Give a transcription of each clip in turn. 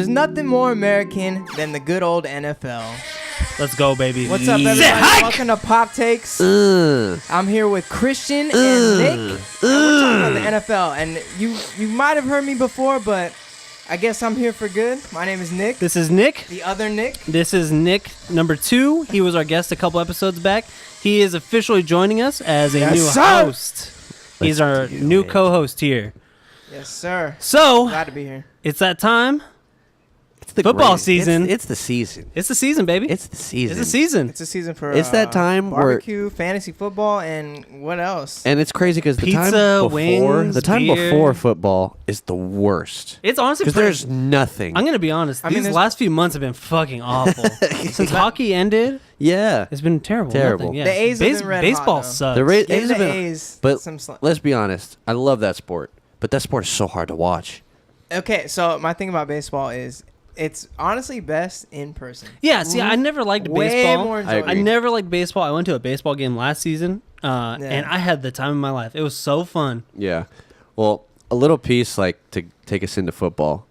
There's nothing more American than the good old NFL. Let's go, baby. What's up, everybody? Welcome to Pop Takes. I'm here with Christian and Nick. And we're talking about the NFL. And you might have heard me before, but I guess I'm here for good. My name is Nick. This is Nick. The other Nick. This is Nick number 2. He was our guest a couple episodes back. He is officially joining us as a new host. He's our new co-host here. Yes, sir. So, Glad to be here. it's that time. It's the Football season. It's the season. It's the season, baby. It's the season. It's the season. It's a season for It's that time where- barbecue, fantasy football, and what else? And it's crazy because the Pizza, time wings, beer. before football is the worst. It's honestly Because there's nothing. I'm going to be honest. I mean, These there's- last few months have been fucking awful. Since hockey ended, Yeah. it's been terrible. Terrible. Nothing, yeah. The A's have been red Baseball hot, though. sucks. The Give A's have the been- A's but some slack. let's be honest. I love that sport, but that sport is so hard to watch. Okay, so my thing about baseball is it's honestly best in person. Yeah, see, I never liked Way baseball. more I enjoyable. agree. I never liked baseball. I went to a baseball game last season, and I had the time of my life. It was so fun. Yeah. Well, a little piece like to take us into football.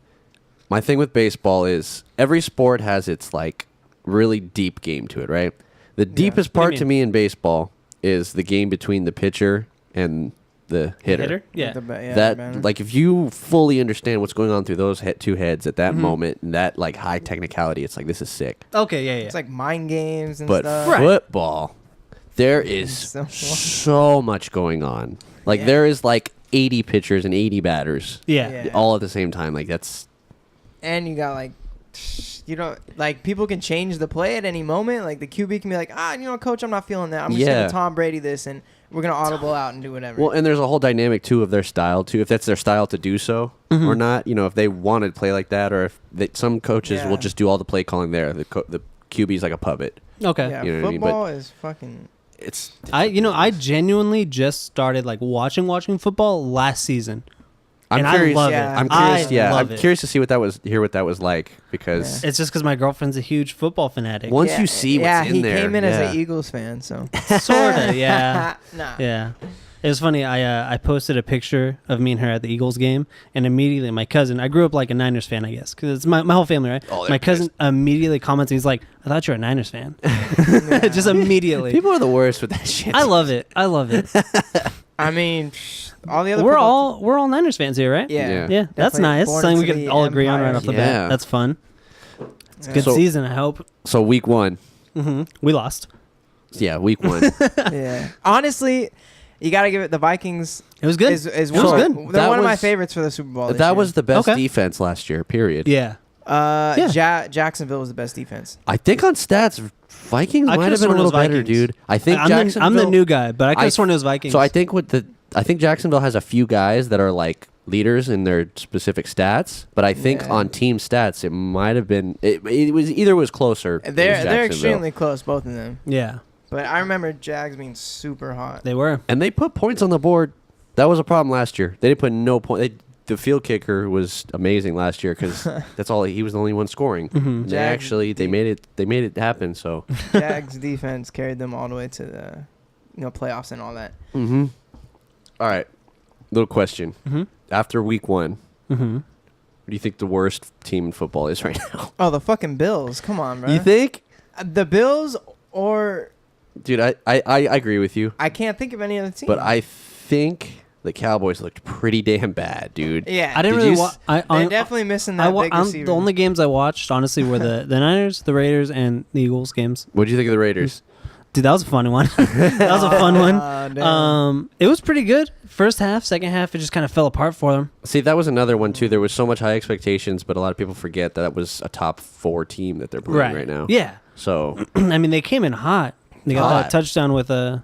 My thing with baseball is every sport has its like really deep game to it, right? The deepest What do you part to mean? me in baseball is the game between the pitcher and the hitter. Yeah. That like if you fully understand what's going on through those two heads at that moment and that like high technicality, it's like this is sick. Okay, yeah. It's like mind games and But stuff. Right. football, there is So- so much going on. Like Yeah. there is like 80 pitchers and 80 batters yeah. Yeah. all at the same time. Like that's And you got like, like people can change the play at any moment. Like the QB can be like, coach, I'm not feeling that. I'm just Yeah. gonna Tom Brady this, and we're gonna audible out and do whatever. well, and there's a whole dynamic too of their style too. If that's their style to do so or not, if they want to play like that, or if some coaches Yeah. will just do all the play calling there. The QB's like a puppet. Okay. yeah, you know what I mean? football is fucking. It's I genuinely just started like watching football last season. I'm And curious. I love Yeah. it. I'm curious. I Yeah, love I'm it. curious to see what that was like because It's just because my girlfriend's a huge football fanatic. once Yeah, you see what's in he there, came in yeah. as an Eagles fan, so. Sorta, yeah. Nah. Yeah. It was funny. I posted a picture of me and her at the Eagles game, and immediately my cousin, I grew up like a Niners fan, I guess, because it's my whole family, right? Oh, My they're cousin immediately comments, he's like, I thought you were a Niners fan. Just immediately. People are the worst with that shit. I love it. I love it. I mean, all the other. we're football we're all Niners fans here, right? Yeah. Yeah. Yeah, that's Definitely nice. born Something we into can the all agree on right empire. off the Yeah. bat. That's fun. It's a good So- season, I hope. So week 1, We lost. yeah, week 1. Yeah. Honestly, you gotta give it the Vikings. It was good. Is It was one, good. They're That one of my was- favorites for the Super Bowl. This That year. was the best Okay. defense last year. Period. Yeah. Yeah. Jacksonville was the best defense. I think on stats, Vikings I might could've have been a sworn it was little better, Vikings. dude. I think I'm Jacksonville. the new guy, but I could have sworn it was Vikings. So I think Jacksonville has a few guys that are like leaders in their specific stats, but I think Yeah. on team stats it might have been it was either was closer. it was They're Jacksonville. extremely close, both of them. Yeah, But I remember Jags being super hot. they were. and they put points on the board. That was a problem last year. They didn't put no point. The field kicker was amazing last year because that's all he was the only one scoring. And they Jags they made it happen. So Jags defense carried them all the way to the playoffs and all that. all right, little question. After week 1, who do you think the worst team in football is right now? Oh, the fucking Bills! Come on, bro. You think? The Bills, or Dude, I agree with you, I can't think of any other team. but I think the Cowboys looked pretty damn bad, dude. yeah, I didn't Did really you watch. they're definitely missing that big receiver. The only games I watched, honestly, were the Niners, the Raiders, and the Eagles games. What do you think of the Raiders? Dude, that was a fun one. That was a fun one. Damn. It was pretty good. First half, second half, it just kind of fell apart for them. See, that was another one too. There was so much high expectations, but a lot of people forget that was a top 4 team that they're playing right now. Yeah. So I mean, they came in hot. They got that Hot. touchdown with a.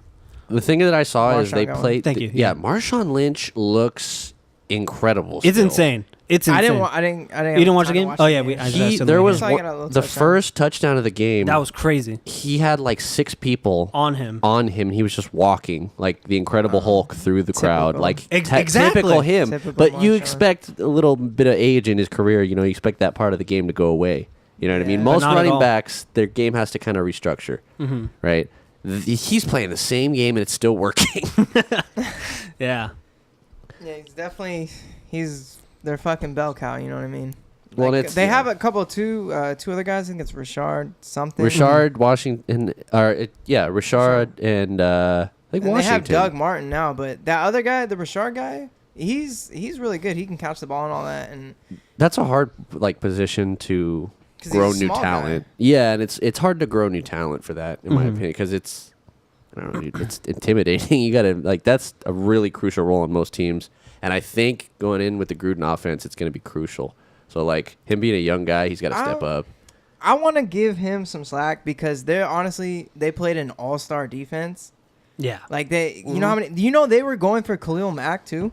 the thing that I saw is Marshawn they got one. played. Thank you. Yeah, Yeah. Marshawn Lynch looks incredible. It's still. insane. It's insane. I didn't. I didn't. You didn't watch the I game? Oh, yeah, I He, just there was I got a little the touchdown. first touchdown of the game. That was crazy. He had like 6 people On him. on him. He was just walking like the Incredible Hulk through the crowd, typical. like Exactly. typical him. Typical But you Marshawn. expect a little bit of age in his career. You expect that part of the game to go away. You know what I mean? Yeah. Most But not at running all. backs, their game has to kind of restructure, right? He's playing the same game and it's still working. Yeah. Yeah, he's their fucking bell cow. You know what I mean? Well, Like, it's they have a couple two other guys. I think it's Richard something. Richard Washington, Richard and I think And Washington. they have Doug Martin now, but that other guy, the Richard guy, he's really good. He can catch the ball and all that, and That's a hard position to 'cause grow he's a new small talent. guy. Yeah, and it's hard to grow new talent for that, in my opinion, because it's I don't know, dude, it's intimidating. You gotta that's a really crucial role on most teams, and I think going in with the Gruden offense, it's gonna be crucial. So him being a young guy, he's got to step up. I want to give him some slack because they played an all-star defense. Yeah. Like you know how many? You know they were going for Khalil Mack too.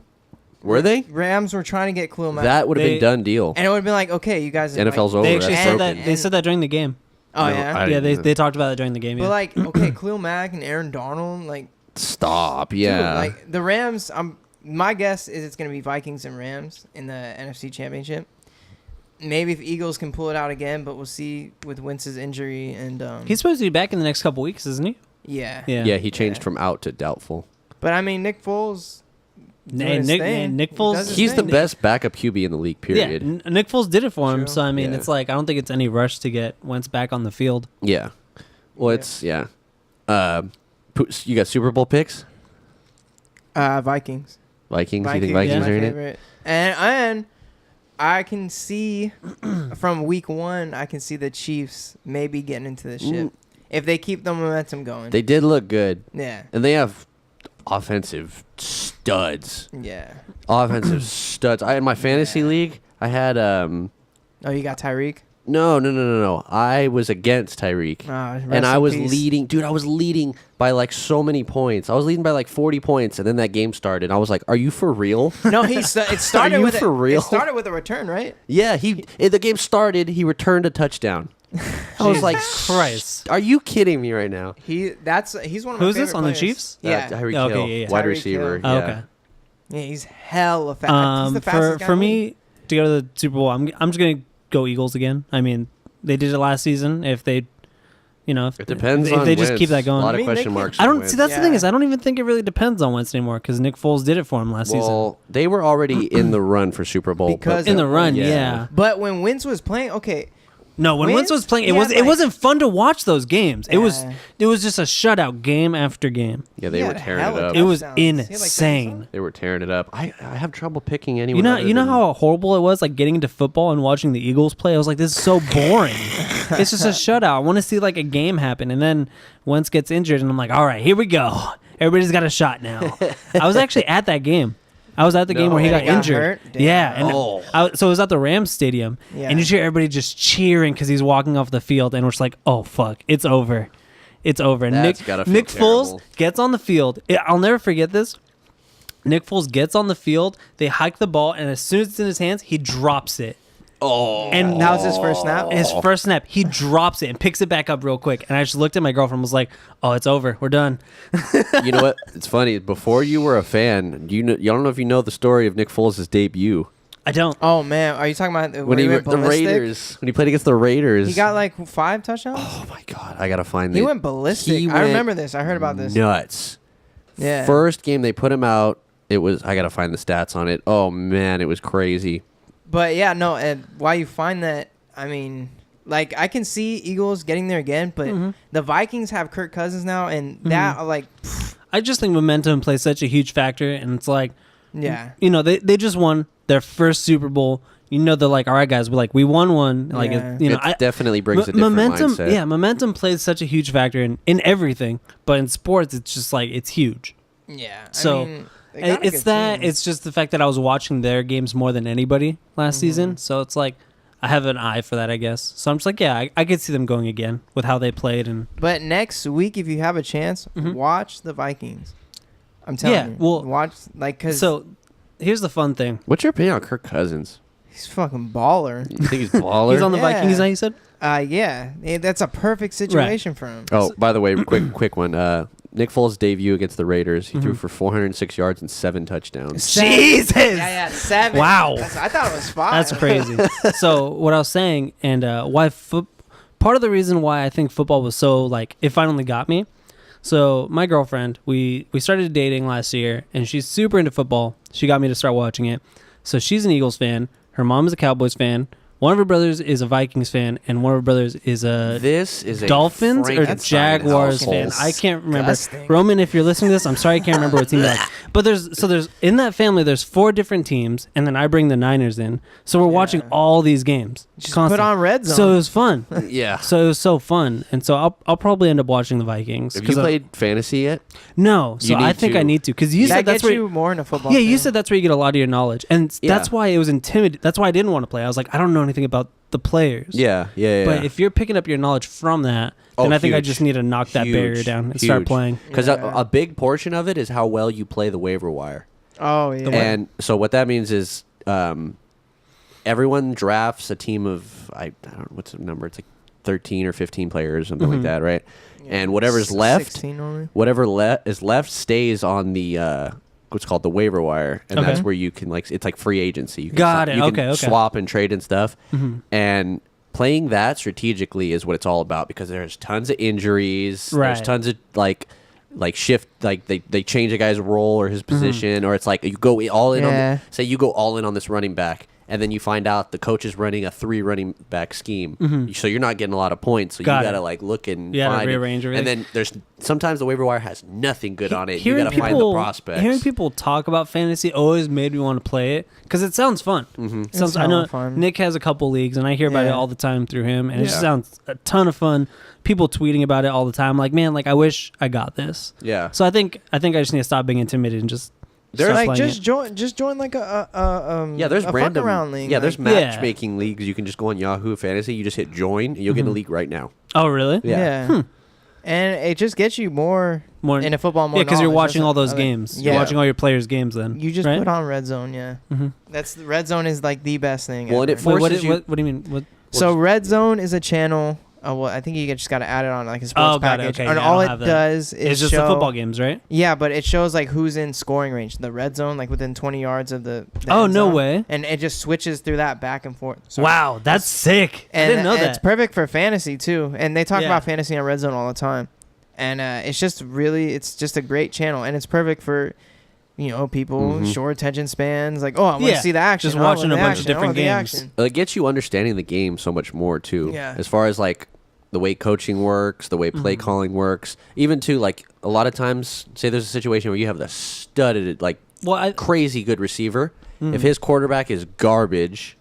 Were they? Rams were trying to get Khalil Mack. That would have been done deal. and it would have been like, okay, you guys. NFL's over. They actually That's said broken. that. They said that during the game. Oh No, yeah. I- Yeah, they talked about it during the game. But Yeah. like, okay, Khalil Mack and Aaron Donald, like, Stop. dude, Yeah. like the Rams. My guess is it's gonna be Vikings and Rams in the NFC Championship. Maybe if Eagles can pull it out again, but we'll see with Wentz's injury and He's supposed to be back in the next couple weeks, isn't he? yeah. yeah, he changed Yeah. from out to doubtful. But I mean, Nick Foles. doing his thing. Nick He Foles. does his He's the thing. best backup QB in the league. Period. Yeah, Nick Foles did it for him. True. So I mean, Yeah. it's like I don't think it's any rush to get Wentz back on the field. Yeah. Well, Yeah. it's you got Super Bowl picks? Vikings. Vikings. You think Vikings Vikings my are in it? favorite. And I can see from week 1, I can see the Chiefs maybe getting into the ship if they keep the momentum going. They did look good, yeah. and they have offensive studs. Yeah. Offensive studs. In my fantasy league, I had Oh, you got Tyreek? No. I was against Tyreek. And I was leading. Dude, I was leading by so many points. I was leading by 40 points, and then that game started. I was like, are you for real? No, it started you with for real? It started with a return, right? Yeah, the game started. He returned a touchdown. I was like, Christ. are you kidding me right now? He's one of my Who's this favorite on the players. Chiefs? Yeah. Tyreek Okay, Hill, yeah. wide Tyreek receiver. Hill. Oh, Yeah. okay. Yeah, he's hella fast. He's the fastest guy For in the me league. to go to the Super Bowl, I'm just gonna go Eagles again. I mean, they did it last season. If they, if It depends if on they just Wentz. keep that going. A lot I of mean, they question can- marks. I on don't Wentz. see. That's the thing Yeah. is, I don't even think it really depends on Wentz anymore because Nick Foles did it for him last season. Well, they were already in the run for Super Bowl. Because but- In the run, Yeah. yeah. But when Wentz was playing, okay, No, when Wentz was playing, he had, it wasn't fun to watch those games. It was Yeah. just a shutout game after game. Yeah, they he were had tearing it hella up. It was touchdowns. He had, like, 30 insane. something. They were tearing it up. I have trouble picking anyone. You know how horrible it was, like getting into football and watching the Eagles play. I was like, this is so boring. It's just a shutout. I want to see like a game happen, and then Wentz gets injured, and I'm like, all right, here we go. Everybody's got a shot now. I was actually at that game. I was at the game where he No. got He got injured. hurt? Damn. Yeah, and Oh. so it was at the Rams stadium, Yeah. and you hear everybody just cheering because he's walking off the field, and we're just like, oh fuck, it's over, it's over. And That's gotta feel Nick Foles terrible. gets on the field. I'll never forget this. Nick Foles gets on the field. They hike the ball, and as soon as it's in his hands, he drops it. Oh, And That was his first snap. his first snap, he drops it and picks it back up real quick. And I just looked at my girlfriend and was like, oh, it's over. We're done. you know what? It's funny. Before you were a fan, you don't know if you know the story of Nick Foles' debut I don't. Oh man, are you talking about when he he went the ballistic? Raiders when he played against the Raiders. He got like 5 touchdowns. Oh my god, I gotta find. He the- went ballistic. he I went remember this. I heard about this. Nuts. Yeah. First game they put him out. It was. I gotta find the stats on it. Oh man, it was crazy. But yeah, no. And why you find that? I mean, like I can see Eagles getting there again, but the Vikings have Kirk Cousins now, and that like, I just think momentum plays such a huge factor. And it's like, yeah, they just won their first Super Bowl. They're like, all right, guys, we won one. Like, Yeah. It definitely brings a different momentum. mindset. Yeah, momentum plays such a huge factor in everything. But in sports, it's just like it's huge. yeah. So, I mean, they got a It's good that. team. It's just the fact that I was watching their games more than anybody last season. So it's like I have an eye for that, I guess. So I'm just like, yeah, I could see them going again with how they played. And But next week, if you have a chance, watch the Vikings. I'm telling Yeah, you. well, watch because so here's the fun thing. What's your opinion on Kirk Cousins? he's fucking baller. You think he's baller? He's on the Yeah. Vikings now. You said. Yeah, that's a perfect situation for him. Oh, by the way, quick one. Nick Foles' debut against the Raiders, he threw for 406 yards and 7 touchdowns. Jesus. Yeah, 7. Wow. I thought it was 5. That's crazy. So what I was saying, and part of the reason why I think football was so like it finally got me. So my girlfriend, we started dating last year, and she's super into football. She got me to start watching it. So she's an Eagles fan. Her mom is a Cowboys fan. One of her brothers is a Vikings fan, and one of her brothers is a This is a Dolphins or Frankenstein Jaguars household. fan. I can't remember. Disgusting. Roman, if you're listening to this, I'm sorry I can't remember what team that. But there's in that family there's 4 different teams, and then I bring the Niners in. So we're watching all these games. Just constantly. put on Red Zone. So it was fun. Yeah. So it was so fun, and so I'll probably end up watching the Vikings. Have you 'cause played fantasy yet? No, so You I need think to. I need to because you that said that's gets where. you more in a football. Yeah, you fan. said that's where you get a lot of your knowledge, and that's Yeah. why it was intimidating. That's why I didn't want to play. I was like, I don't know anything about the players. Yeah. But if you're picking up your knowledge from that, then I think I huge. just need to knock that barrier down and start playing. Because Yeah. a big portion of it is how well you play the waiver wire. Oh yeah. And so what that means is everyone drafts a team of I don't know what's the number. It's like 13 or 15 players, something like that, right? And whatever's left, 16 only. whatever is left stays on the what's called the waiver wire, and Okay. that's where you can it's like free agency. You can Got it. You can Okay. swap and trade and stuff, and playing that strategically is what it's all about because there's tons of injuries. There's Right. tons of like shift they change a guy's role or his position, or it's like you go all in on Yeah. say you go all in on this running back. And then you find out the coach is running a 3 running back scheme, so you're not getting a lot of points. So Got you it. gotta look and You gotta find it. rearrange everything. And then there's sometimes the waiver wire has nothing good on it. You Hearing gotta find the prospects. Hearing people talk about fantasy always made me want to play it because it sounds fun. It sounds, It's I know hella fun. Nick has a couple leagues, and I hear about it Yeah. all the time through him, and it just Yeah. sounds a ton of fun. People tweeting about it all the time, like, man, like I wish I got this. Yeah. So I think I just need to stop being intimidated and just There's start Like playing just join like a Yeah, there's a random. fuck around league. Yeah, there's like, matchmaking leagues. You can just go on Yahoo Fantasy. You just hit join, and you'll get a league right now. Oh, really? Yeah. yeah. And it just gets you more More into football. More yeah, because you're knowledge. watching That's all those other- games. Yeah. You're watching all your players' games. Then You just right? put on Red Zone. Yeah. That's Red Zone is like the best thing. Well, and ever. it Wait, forces you. what do you mean? What? So Red Zone is a channel. Well, I think you just got to add it on like a sports Oh, got it. package, Okay, and yeah, I all don't it have that. does is It's just show, the football games, right? Yeah, but it shows like who's in scoring range. The red zone, like within 20 yards of the Oh, end no zone. way. And it just switches through that back and forth. Sorry. Wow, that's sick. I And, didn't know and that. It's perfect for fantasy too. And they talk Yeah. about fantasy on Red Zone all the time. And it's just a great channel, and it's perfect for people short attention spans. Like, oh, I want to Yeah, see the action. just I want watching the a bunch of action. I different want the games. action. It gets you understanding the game so much more too. Yeah. As far as like the way coaching works, the way play calling works, even too like a lot of times, say there's a situation where you have the studded like Well, crazy good receiver. If his quarterback is garbage,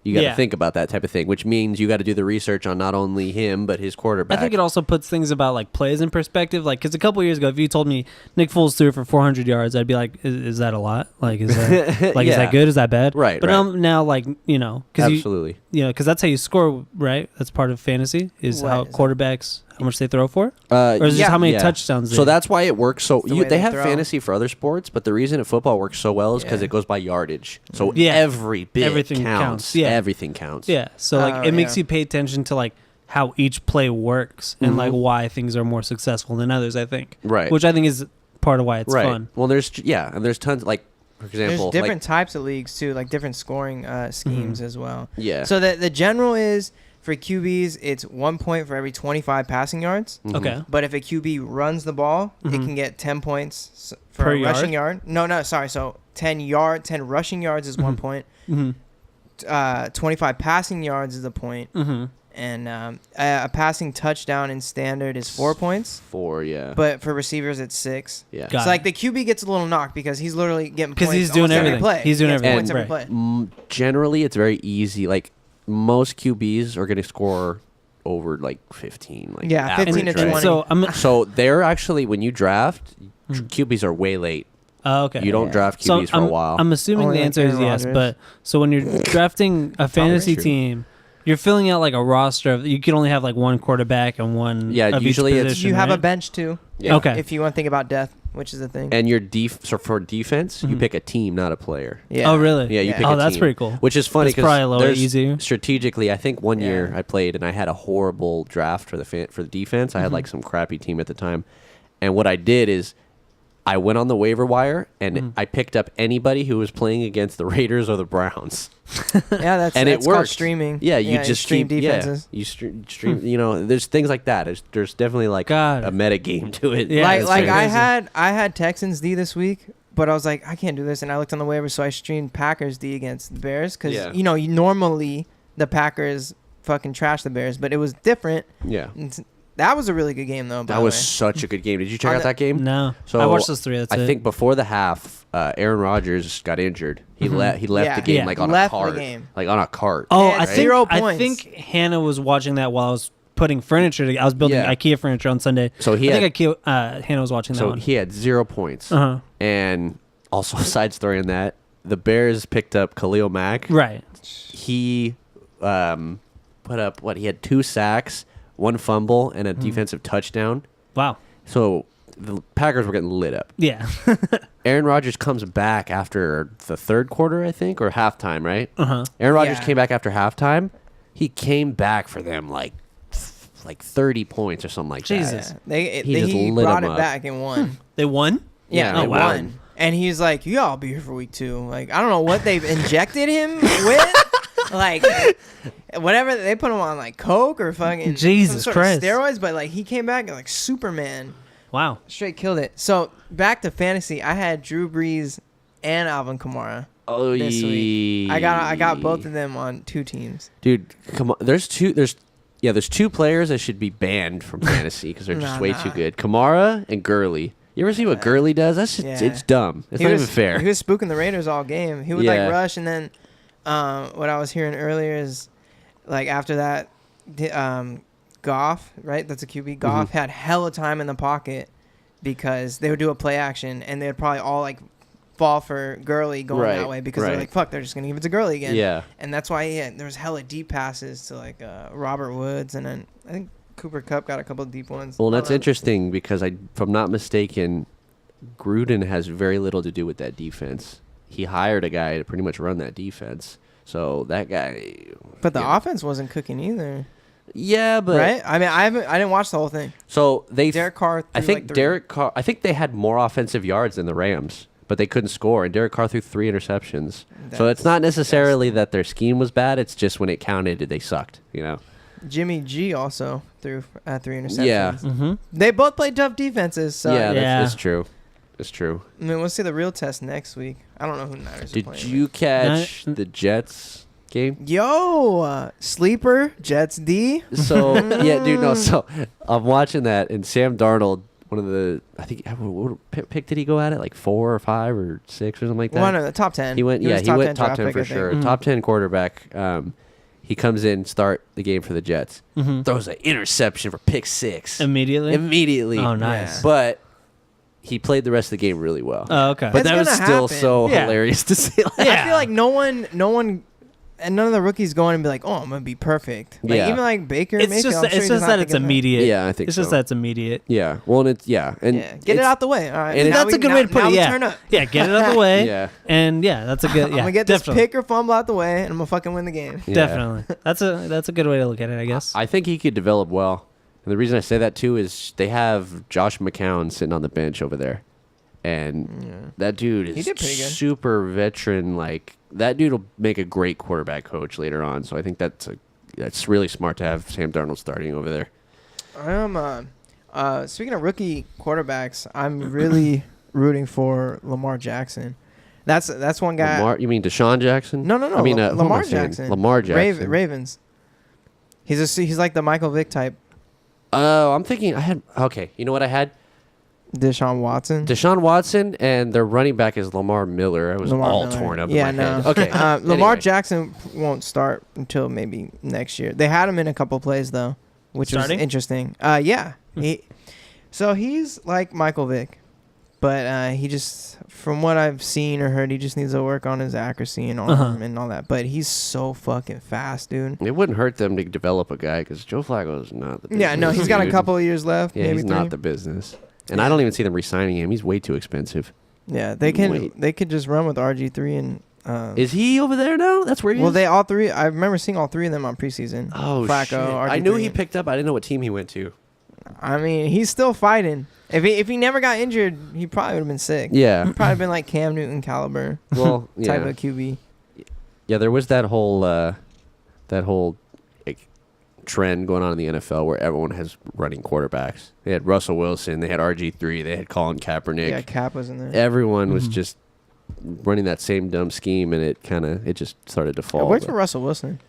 you got to Yeah. think about that type of thing, which means you got to do the research on not only him but his quarterback. I think it also puts things about like plays in perspective. Like, because a couple years ago, if you told me Nick Foles threw for 400 yards, I'd be like, "Is that a lot? Like, is that is Yeah. that good? Is that bad?" Right, But right. now, like because Absolutely. because that's how you score, right? That's part of fantasy is What how is it? quarterbacks how much they throw for, Or or is it just how many touchdowns? So they that's why it works so. the way They they have throw. fantasy for other sports, but the reason that football works so well is because Yeah. it goes by yardage. So Yeah. every bit Everything counts. Yeah. Everything counts. yeah. So like Oh, it makes yeah. you pay attention to like how each play works and like why things are more successful than others. I think Right. which I think is part of why it's right. fun. Well, and there's tons like for example, There's different types of leagues too, like different scoring schemes as well. Yeah. So the general is for QBs, it's 1 point for every 25 passing yards. Okay. But if a QB runs the ball, it can get 10 points for Per a rushing yard. No, sorry. So 10 rushing yards is 1 point. 25 passing yards is a point. And a passing touchdown in standard is 4 points. 4, yeah. But for receivers, it's 6. yeah. Got So like the QB gets a little knocked because he's literally getting because points he's doing almost every everything. play. He's doing He gets everything. points every Right. play. Generally, it's very easy. Like most QBs are going to score over like 15. Like Yeah, 15 to average, right? 20. So I'm So they're actually when you draft, QBs are way late. okay. You don't Yeah. draft So QBs for a while. I'm assuming Only the like answer is Aaron yes, Rodgers. but so when you're drafting a fantasy true. team, you're filling out like a roster of you can only have like one quarterback and one Yeah, of usually each it's- position, You have a right? bench too, Yeah. Okay. if you want to think about depth, which is a thing. And your so for defense, you pick a team, not a player. Yeah. Oh, really? Yeah, you Yeah. pick Oh, a that's team. pretty cool. Which is funny That's probably a because little there's easier. strategically. I think one year Yeah. I played and I had a horrible draft for the defense. I had like some crappy team at the time, and what I did is I went on the waiver wire and I picked up anybody who was playing against the Raiders or the Browns. Yeah, that's And it that's called worked. streaming. Yeah, you just stream keep, defenses. Yeah, you stream. There's things like that. There's definitely like God. a meta game to it. Yeah, like it's like I crazy. had Texans D this week, but I was like I can't do this, and I looked on the waiver, so I streamed Packers D against the Bears because Yeah. you normally the Packers fucking trashed the Bears, but it was different. Yeah. That was a really good game, though. By That the was way. such a good game. Did you check On out that game? No. So I watched those 3. That's I it. think before the half, Aaron Rodgers got injured. He left Yeah. the game Yeah. like on Left a the cart. game. Like on a cart. Oh, Yeah, I think 0 I points. think Hannah was watching that while I was putting furniture together. I was building Yeah. IKEA furniture on Sunday. So he I had, think Hannah was watching that so one. he had 0 points. Uh-huh. And also, side story on that, the Bears picked up Khalil Mack. Right. He put up he had 2 sacks, 1 fumble, and a defensive touchdown. Wow. So the Packers were getting lit up. Yeah. Aaron Rodgers comes back after the 3rd quarter, I think, or halftime, right? Uh-huh. Aaron Rodgers Yeah. came back after halftime. He came back for them like 30 points or something like Jesus. that. He just lit brought him it up. back and won. They won? Yeah, Yeah, they wow. won. And he's like, "Yeah, I'll be here for week 2." Like, I don't know what they've injected him with. Like, whatever they put him on, like coke or fucking Jesus some sort of Christ. steroids. But like, he came back like Superman, Wow. straight killed it. So back to fantasy, I had Drew Brees and Alvin Kamara Oh, this week. I got both of them on 2 teams. Dude, come on. There's 2 players that should be banned from fantasy because they're just Nah, way nah. too good. Kamara and Gurley. You ever see what Gurley does? That's just, Yeah. it's dumb. It's He not was, even fair. He was spooking the Raiders all game. He would Yeah. like rush, and then what I was hearing earlier is like after that, Goff, right? That's a QB. Goff had hella time in the pocket because they would do a play action, and they'd probably all like fall for Gurley going Right, that way because they're right. like, fuck, they're just gonna give it to Gurley again. Yeah. And that's why there was hella deep passes to like Robert Woods, and then I think Cooper Kupp got a couple of deep ones. Well, I don't that's know. interesting because if I'm not mistaken, Gruden has very little to do with that defense. He hired a guy to pretty much run that defense. So that guy. But the yeah. offense wasn't cooking either, Yeah, but right? I mean, I didn't watch the whole thing. so they. Derek Carr. I threw, think like, 3. Derek Carr. I think they had more offensive yards than the Rams, but they couldn't score. And Derek Carr threw 3 interceptions. So it's not necessarily that their scheme was bad. It's just when it counted, they sucked. You know. Jimmy G also threw 3 interceptions. Yeah. Mm-hmm. They both played tough defenses. So yeah, Yeah. that's true. It's true. I mean, we'll see the real test next week. I don't know who the Niners are Did playing. you catch No. the Jets game? Yo, sleeper Jets D. So yeah, dude. No, so I'm watching that, and Sam Darnold, one of the, I think, what pick did he go at it? Like 4 or 5 or 6 or something like that. One of the top 10. He went, was he went top draft 10 pick, for I think. sure. Mhm. Top 10 quarterback. He comes in, start the game for the Jets, Mm-hmm. throws an interception for pick 6 Immediately? immediately. Oh, nice. But he played the rest of the game really well. Oh, okay. But It's that was gonna still happen. so Yeah. hilarious to see. Like, Yeah. I feel like no one, and none of the rookies go in and be like, "Oh, I'm gonna be perfect." Like, Yeah. even like Baker. it's Mayfield, just, I'm sure it's he's just not that it's thinking immediate. Yeah, I think It's just so. that it's immediate. Yeah. Well, and it's Yeah, get it it's- out the way. All right, and now That's a good way to put now it. we Yeah. turn up. Yeah, get it out of the way. Yeah. And yeah, that's a good. Yeah, I'm gonna get definitely. this pick or fumble out the way, and I'm gonna fucking win the game. Yeah. Definitely. That's a good way to look at it, I guess. I think he could develop well. And the reason I say that too is they have Josh McCown sitting on the bench over there. And that dude is did pretty good. super veteran. Like that dude will make a great quarterback coach later on. So I think that's really smart to have Sam Darnold starting over there. I'm speaking of rookie quarterbacks, I'm really rooting for Lamar Jackson. That's one guy. Lamar, you mean Deshaun Jackson? No. I mean who am I Lamar saying? Jackson. Lamar Jackson. Ravens. He's like the Michael Vick type. Oh, I'm thinking okay. You know what I had? Deshaun Watson. Deshaun Watson and their running back is Lamar Miller. I was Lamar all Miller. torn up Yeah, in my no. head. Okay. Lamar Anyway. Jackson won't start until maybe next year. They had him in a couple plays though, which Starting? was interesting. Yeah. He's like Michael Vick, but he just, from what I've seen or heard, he just needs to work on his accuracy and arm and all that. But he's so fucking fast, dude. It wouldn't hurt them to develop a guy because Joe Flacco is not the business. Yeah, no, he's got a dude. couple of years left. Yeah, maybe he's 3. not the business. And I don't even see them re-signing him. He's way too expensive. Yeah, they could just run with RG3 and. Is he over there now? That's where he Well, is? they all 3. I remember seeing all 3 of them on preseason. Oh, Flacco, shit. RG3. I knew he picked up. I didn't know what team he went to. I mean, he's still fighting. If he never got injured, he probably would have been sick. Yeah. He'd probably been like Cam Newton caliber Well, type yeah. of QB. Yeah, there was that whole like, trend going on in the NFL where everyone has running quarterbacks. They had Russell Wilson. They had RG3. They had Colin Kaepernick. Yeah, Cap was in there. Everyone was just running that same dumb scheme, and it just started to It fall. worked but- for Russell Wilson.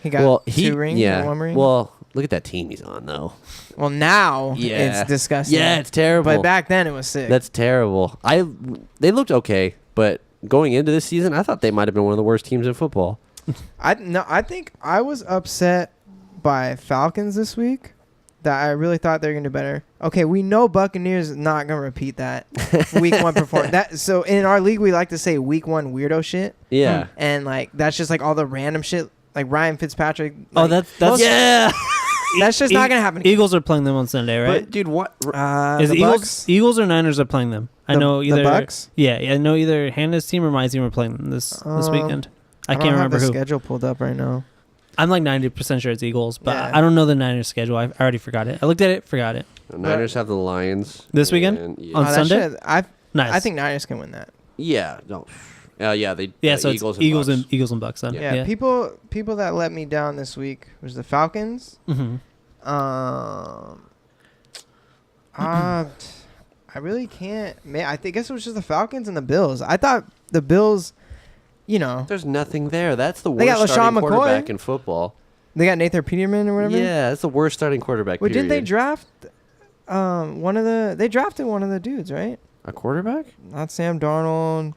He got two rings yeah. or one ring. Well, look at that team he's on though. Well, now Yeah. it's disgusting. Yeah, it's terrible. But back then it was sick. That's terrible. They looked okay, but going into this season, I thought they might have been one of the worst teams in football. I think I was upset by Falcons this week. That I really thought they were gonna do better. Okay, we know Buccaneers is not gonna repeat that week one performance. That so in our league we like to say week one weirdo shit. Yeah. And like that's just like all the random shit. Like Ryan Fitzpatrick. Oh, like, that's Yeah. that's just not gonna happen. Eagles are playing them on Sunday, right? But dude, what? Is the Bucks? Eagles or Niners are playing them? I The- know either the Bucks. Yeah, I know either Hannah's team or my team are playing them this weekend. I don't can't have remember the who. schedule pulled up right now. I'm like 90% sure it's Eagles, but Yeah. I don't know the Niners schedule. I already forgot it. I looked at it, forgot it. The Niners have the Lions This weekend? and- yeah. On that Sunday? shit- Nice. I think Niners can win that. Yeah. No. Yeah. They. Yeah, so Eagles it's Eagles Bucks. and Eagles and Bucks then. Yeah. Yeah, people that let me down this week was the Falcons. Mhm. I really can't. Man, I guess it was just the Falcons and the Bills. I thought the Bills, you know, There's nothing there. That's the They got worst LaShawn starting McCoy. quarterback in football. they got Nathan Peterman or whatever. Yeah, that's the worst starting quarterback. Wait, didn't they period. draft they drafted one of the dudes, right? A quarterback? Not Sam Darnold.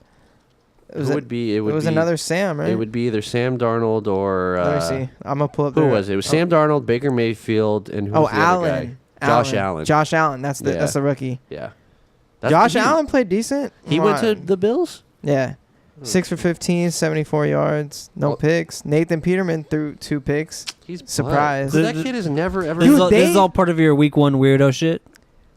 It would be. It would it was be, another Sam, right? It would be either Sam Darnold or. Let me see. I'm gonna pull up. Who their- was it? It was Sam Darnold, Baker Mayfield, and who Oh, was the other Allen. guy? Josh Allen. Josh Allen. That's Yeah. the rookie. Yeah. Josh he- Allen played decent. He went to the Bills. Yeah. 6 for 15, 74 yards, no Well- picks. Nathan Peterman threw 2 picks. He's Surprised. But that kid has never ever. This, Dude, is all, this they- is all part of your week one weirdo shit?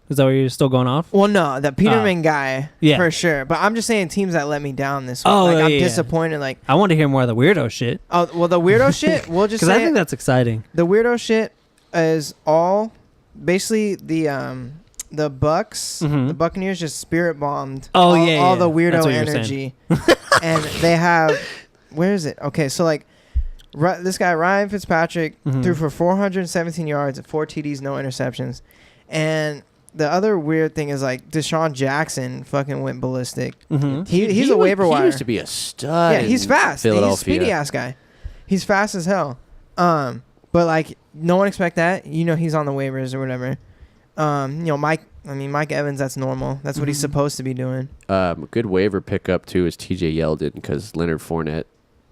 Is that where you're still going off? Well, no, the Peterman guy, Yeah. for sure. But I'm just saying teams that let me down this week. Oh, like, yeah, I'm yeah. disappointed. Like, I want to hear more of the weirdo shit. oh, well, the weirdo shit, we'll just Because I say think that's exciting. the weirdo shit is all basically the Bucks, Mhm. the Buccaneers just spirit bombed Oh, all, yeah, all yeah. the That's weirdo what you were energy. And they have, where is it? Okay, so like, this guy, Ryan Fitzpatrick, Mhm. threw for 417 yards, 4 TDs, no interceptions. And the other weird thing is like Deshaun Jackson fucking went ballistic. Mm-hmm. He's a waiver wire. He used to be a stud. Yeah, he's in fast. He's a Philadelphia. speedy ass guy. He's fast as hell. But like no one expect that. You know he's on the waivers or whatever. Mike Evans, that's normal. That's what he's Mhm. supposed to be doing. A good waiver pickup too is T.J. Yeldon because Leonard Fournette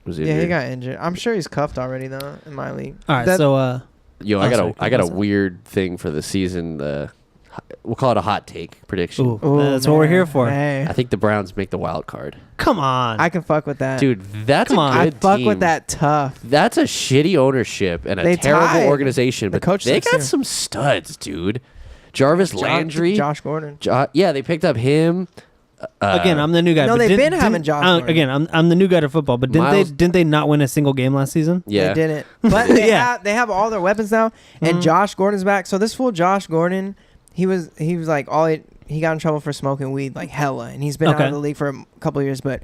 was injured. Yeah, he got injured. I'm sure he's cuffed already though in my league. All right, That- so Yo, Oh, I got sorry, a what's that? weird thing for the season. We'll call it a hot take prediction. ooh, Ooh, that's what we're man. here for. Hey, I think the Browns make the wild card. Come on. I can fuck with that. Dude, that's Come a on. good I fuck team. with that tough. That's a shitty ownership and a They terrible tied. organization, The but coach they sucks, got too. some studs, dude. Jarvis Landry. Josh Gordon. Yeah, they picked up him. Again, I'm the new guy. No, but they've didn't- been having didn't- Josh Gordon. Again, I'm the new guy to football, but Miles- didn't they not win a single game last season? Yeah. They didn't. But they, Yeah. they have all their weapons now, and Mhm. Josh Gordon's back. So this fool Josh Gordon, he was like he got in trouble for smoking weed like hella, and he's been out Okay. of the league for a couple of years. But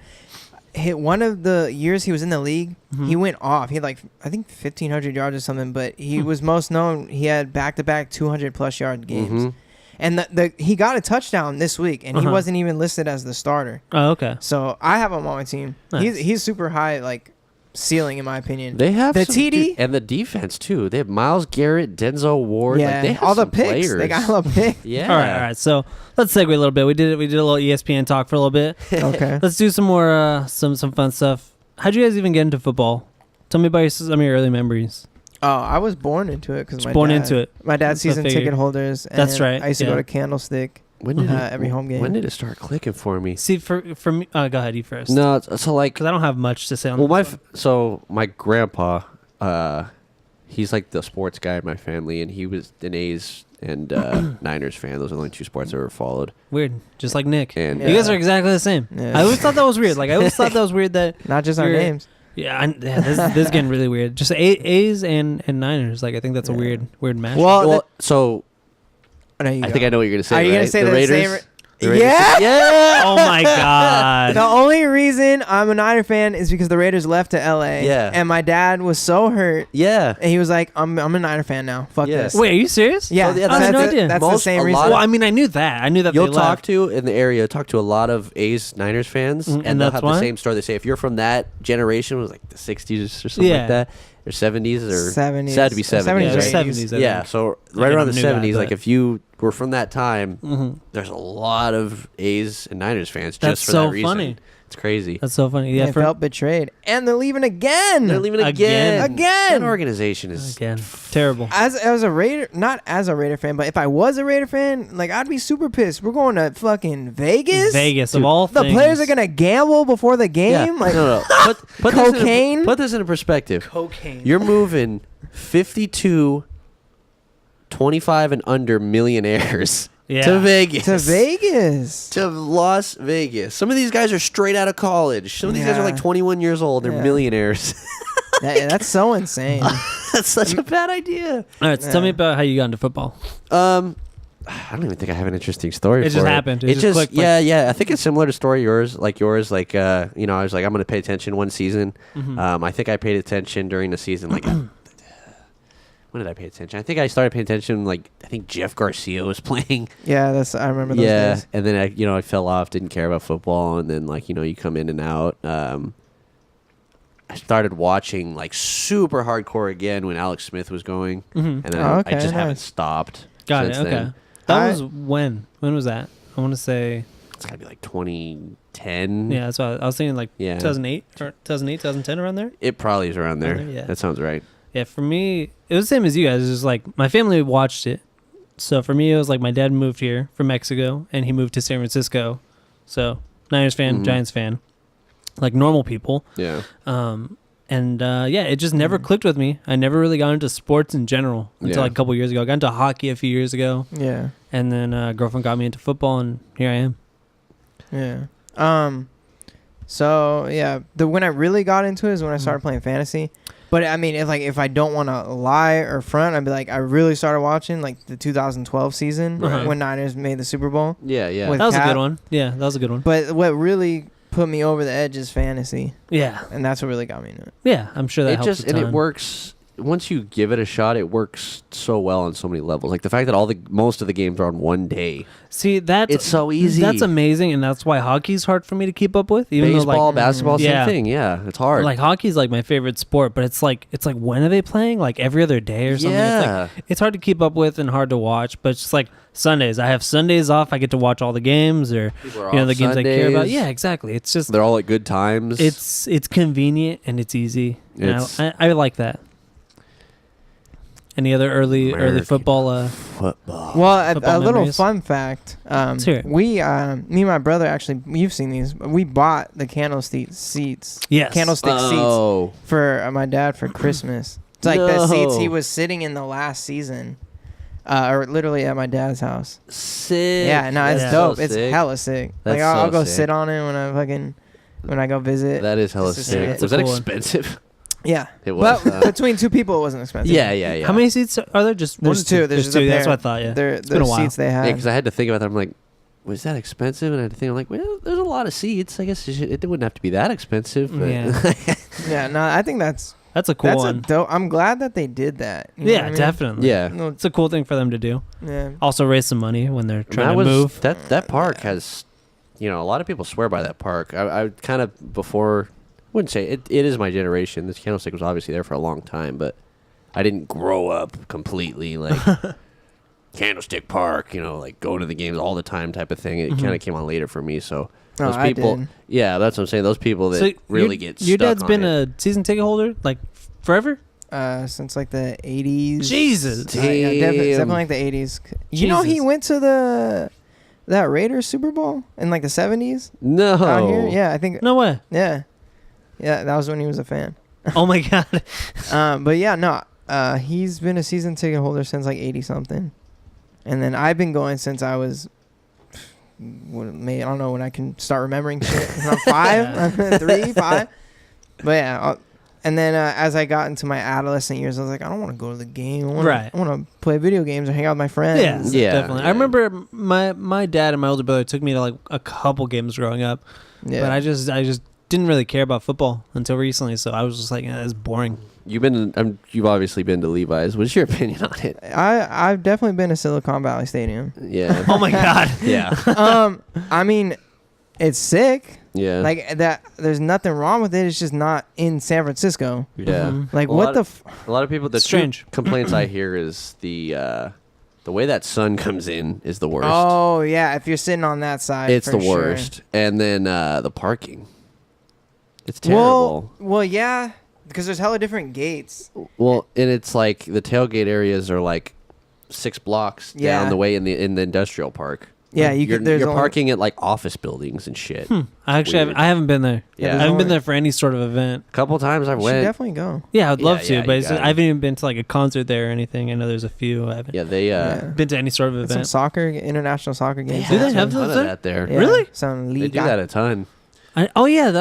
one of the years he was in the league, Mhm. he went off. He had like I think 1,500 yards or something. But he Hmm. was most known. He had back-to-back 200+ yard games, Mhm. and he got a touchdown this week, and he Uh-huh. wasn't even listed as the starter. Oh, okay. So I have him on my team. Nice. He's super high like ceiling in my opinion. They have The some TD? and the defense too. They have Miles Garrett, Denzel Ward. Yeah, Like, they have all the some picks. Players. They got all the picks. Yeah. All right. So let's segue a little bit. We did a little ESPN talk for a little bit. Okay. Let's do some more some fun stuff. How'd you guys even get into football? Tell me about some of your early memories. Oh, I was born into it because Born into it. My dad's That's what I season figured. ticket holders. And That's right, I used to yeah. go to Candlestick When did every home game. When did it start clicking for me? See, for me, go ahead, you first. No, so like, because I don't have much to say on. well, this one. my grandpa, he's like the sports guy in my family, and he was an A's and Niners fan. Those are the only two sports I ever followed. Weird, just like Nick. And You guys are exactly the same. Yeah. I always thought that was weird. Like I always thought that was weird that Not just our You're- names. this is getting really weird. Just A's and Niners. Like I think that's a Yeah. weird match. Well, so Oh, no, you I go. think I know what you're gonna say. Are you right? gonna say the the Raiders? same? The Raiders? Yeah. Yeah. oh my god. The only reason I'm a Niner fan is because the Raiders left to LA. Yeah. And my dad was so hurt. Yeah. And he was like, I'm a Niner fan now. Fuck Yeah. this. Wait, are you serious? Yeah, So, yeah, I had no that's, idea. that's the Most- same a reason. lot Well, I mean, I knew that. I knew that You'll they talk left. to in the area, talk to a lot of A's Niners fans, Mm, and and they'll that's have why? the same story. They say if you're from that generation, it was like the 60s or something Yeah. like that, or 70s or 70s. Sad to be 70s, 70s, right? right? 70s. I Yeah, think. so I right around never the knew that, 70s, like but- if you were from that time, Mhm. there's a lot of A's and Niners fans That's just for so that reason. funny. It's crazy. That's so funny. Yeah, They felt betrayed. And they're leaving again. They're leaving Again. Again. That organization is again, terrible. As a Raider, not as a Raider fan, but if I was a Raider fan, like I'd be super pissed. We're going to fucking Vegas. Vegas of Dude, all The things. players are gonna gamble before the game. Yeah. Like no. Put Cocaine? Put this into perspective. cocaine. You're moving 52 25 and under millionaires Yeah. to Vegas. to Vegas. To Las Vegas. Some of these guys are straight out of college. Some of these guys are Yeah. like 21 years old. They're Yeah. millionaires. That's so insane. That's such a bad idea. All right, so tell me about how you got into football. I don't even think I have an interesting story. It for just happened. It It just just clicked, like- yeah. I think it's similar to story yours. Like I was like, I'm gonna pay attention one season. Mm-hmm. I think I paid attention during the season. Like, when did I pay attention? I think I started paying attention. Like, I think Jeff Garcia was playing. Yeah, I remember those Yeah, days. and then I fell off. Didn't care about football, and then you come in and out. I started watching like super hardcore again when Alex Smith was going, and then Oh, I okay, just haven't nice. stopped. Got since it. Okay. then. That I- was when? When was that? I want to say. It's gotta be like 2010. Yeah, that's what I was thinking. Like Yeah. 2008 or 2008, 2010, around there. It probably is around there. Yeah. That sounds right. Yeah, for me, it was the same as you guys. It was like my family watched it. So for me, it was like my dad moved here from Mexico and he moved to San Francisco. So Niners fan, Mhm. Giants fan, like normal people. Yeah. It just never clicked with me. I never really got into sports in general until Yeah. like a couple years ago. I got into hockey a few years ago, Yeah. and then girlfriend got me into football, and here I am. Yeah. So yeah, when I really got into it is when I started playing fantasy. But I mean, if I don't want to lie or front, I'd be like, I really started watching like the 2012 season Right. when Niners made the Super Bowl. Yeah. Yeah. With That was a Cap. good one. Yeah, that was a good one. But what really put me over the edge is fantasy, Yeah, and that's what really got me into it. yeah. I'm sure that it helps. just a and it ton. works once you give it a shot. It works so well on so many levels. Like the fact that most of the games are on one day. See, that's It's so easy. That's amazing, and that's why hockey's hard for me to keep up with. Even Baseball, though, basketball, yeah. same thing. Yeah, it's hard. like hockey's like my favorite sport, but it's like when are they playing? Like every other day or something. Yeah. It's hard to keep up with and hard to watch. But it's just like Sundays. I have Sundays off. I get to watch all the games or People are the off games I care about. Sundays. Yeah, exactly. It's just They're all at good times. it's convenient and it's easy. And It's- I like that. Any other early American football? football. Well, Football a little memories? fun fact. hear it. Me and my brother actually, you've seen these. We bought the candlestick seats. Yes. Candlestick seats Oh, for my dad for Christmas. It's like the seats he No. was sitting in the last season, or literally at my dad's house. sick. Yeah, no, it's That's dope. so It's sick. hella sick. That's Like I'll so go sick. sit on it when I go visit. That is hella This is sick. it. Was that Cool one. expensive? Yeah, It was. but between two people, it wasn't expensive. yeah. How many seats are there? Just There's one or two. There's just a two. That's pair. what I thought. Yeah. It's been a while. seats they Yeah, have. because I had to think about that. I'm like, was that expensive? And I had to think, I'm like, well, there's a lot of seats. I guess it wouldn't have to be that expensive. But Yeah. Yeah, no, I think that's That's a cool that's one. a dope. I'm glad that they did that. You know Yeah, what I mean? definitely. yeah. No, It's a cool thing for them to do. yeah. Also raise some money when they're trying that to was, move. That park has, a lot of people swear by that park. I kind of before, wouldn't say it is my generation. This candlestick was obviously there for a long time, but I didn't grow up completely like Candlestick Park, like going to the games all the time type of thing. It Mhm. kind of came on later for me. So No, those I people, did. yeah, that's what I'm saying. Those people that So really your, get your stuck dad's on been it. a season ticket holder like forever. Since like the 80s. Jesus. Yeah, Damn. definitely like the 80s. You know, he Jesus. went to that Raiders Super Bowl in like the 70s No, out here. Yeah, I think. No way. Yeah, that was when he was a fan. Oh my god. But yeah, no. He's been a season ticket holder since like 80 something, and then I've been going since I was. I don't know when I can start remembering shit. I'm 5, 3, 5. But yeah, And then as I got into my adolescent years, I was like, I don't want to go to the game. Right. I want to play video games or hang out with my friends. Yeah, Yeah, definitely. yeah. I remember my dad and my older brother took me to like a couple games growing up, Yeah. but I just didn't really care about football until recently. So I was just like, it's boring. You've obviously been to Levi's. What's your opinion on it? I've definitely been to Silicon Valley Stadium. Yeah. Oh my god. Yeah. I mean, it's sick. Yeah. Like that. There's nothing wrong with it. It's just not in San Francisco. yeah. Mhm. Like A what lot the? A lot of people. The Strange. two complaints I hear is the way that sun comes in is the worst. Oh yeah, if you're sitting on that side, it's for the sure. worst. And then the parking. It's terrible. Well, yeah, because there's hella different gates. Well, and it's like the tailgate areas are like 6 blocks Yeah. down the way in the industrial park. Yeah, Like, there's you're only- parking at like office buildings and shit. I actually Weird. I haven't been there. Yeah, I there's haven't been only- there for any sort of event. A couple times I You should went. definitely go. Yeah, I'd love Yeah, to, yeah, but you it's, gotta. I haven't even been to like a concert there or anything. I know there's a few. I haven't Yeah, they Yeah. been to any sort of There's some event. soccer, international soccer games. Do they have a ton those of there? that there. Yeah, Really? Some They Liga. do that a ton. Oh yeah, I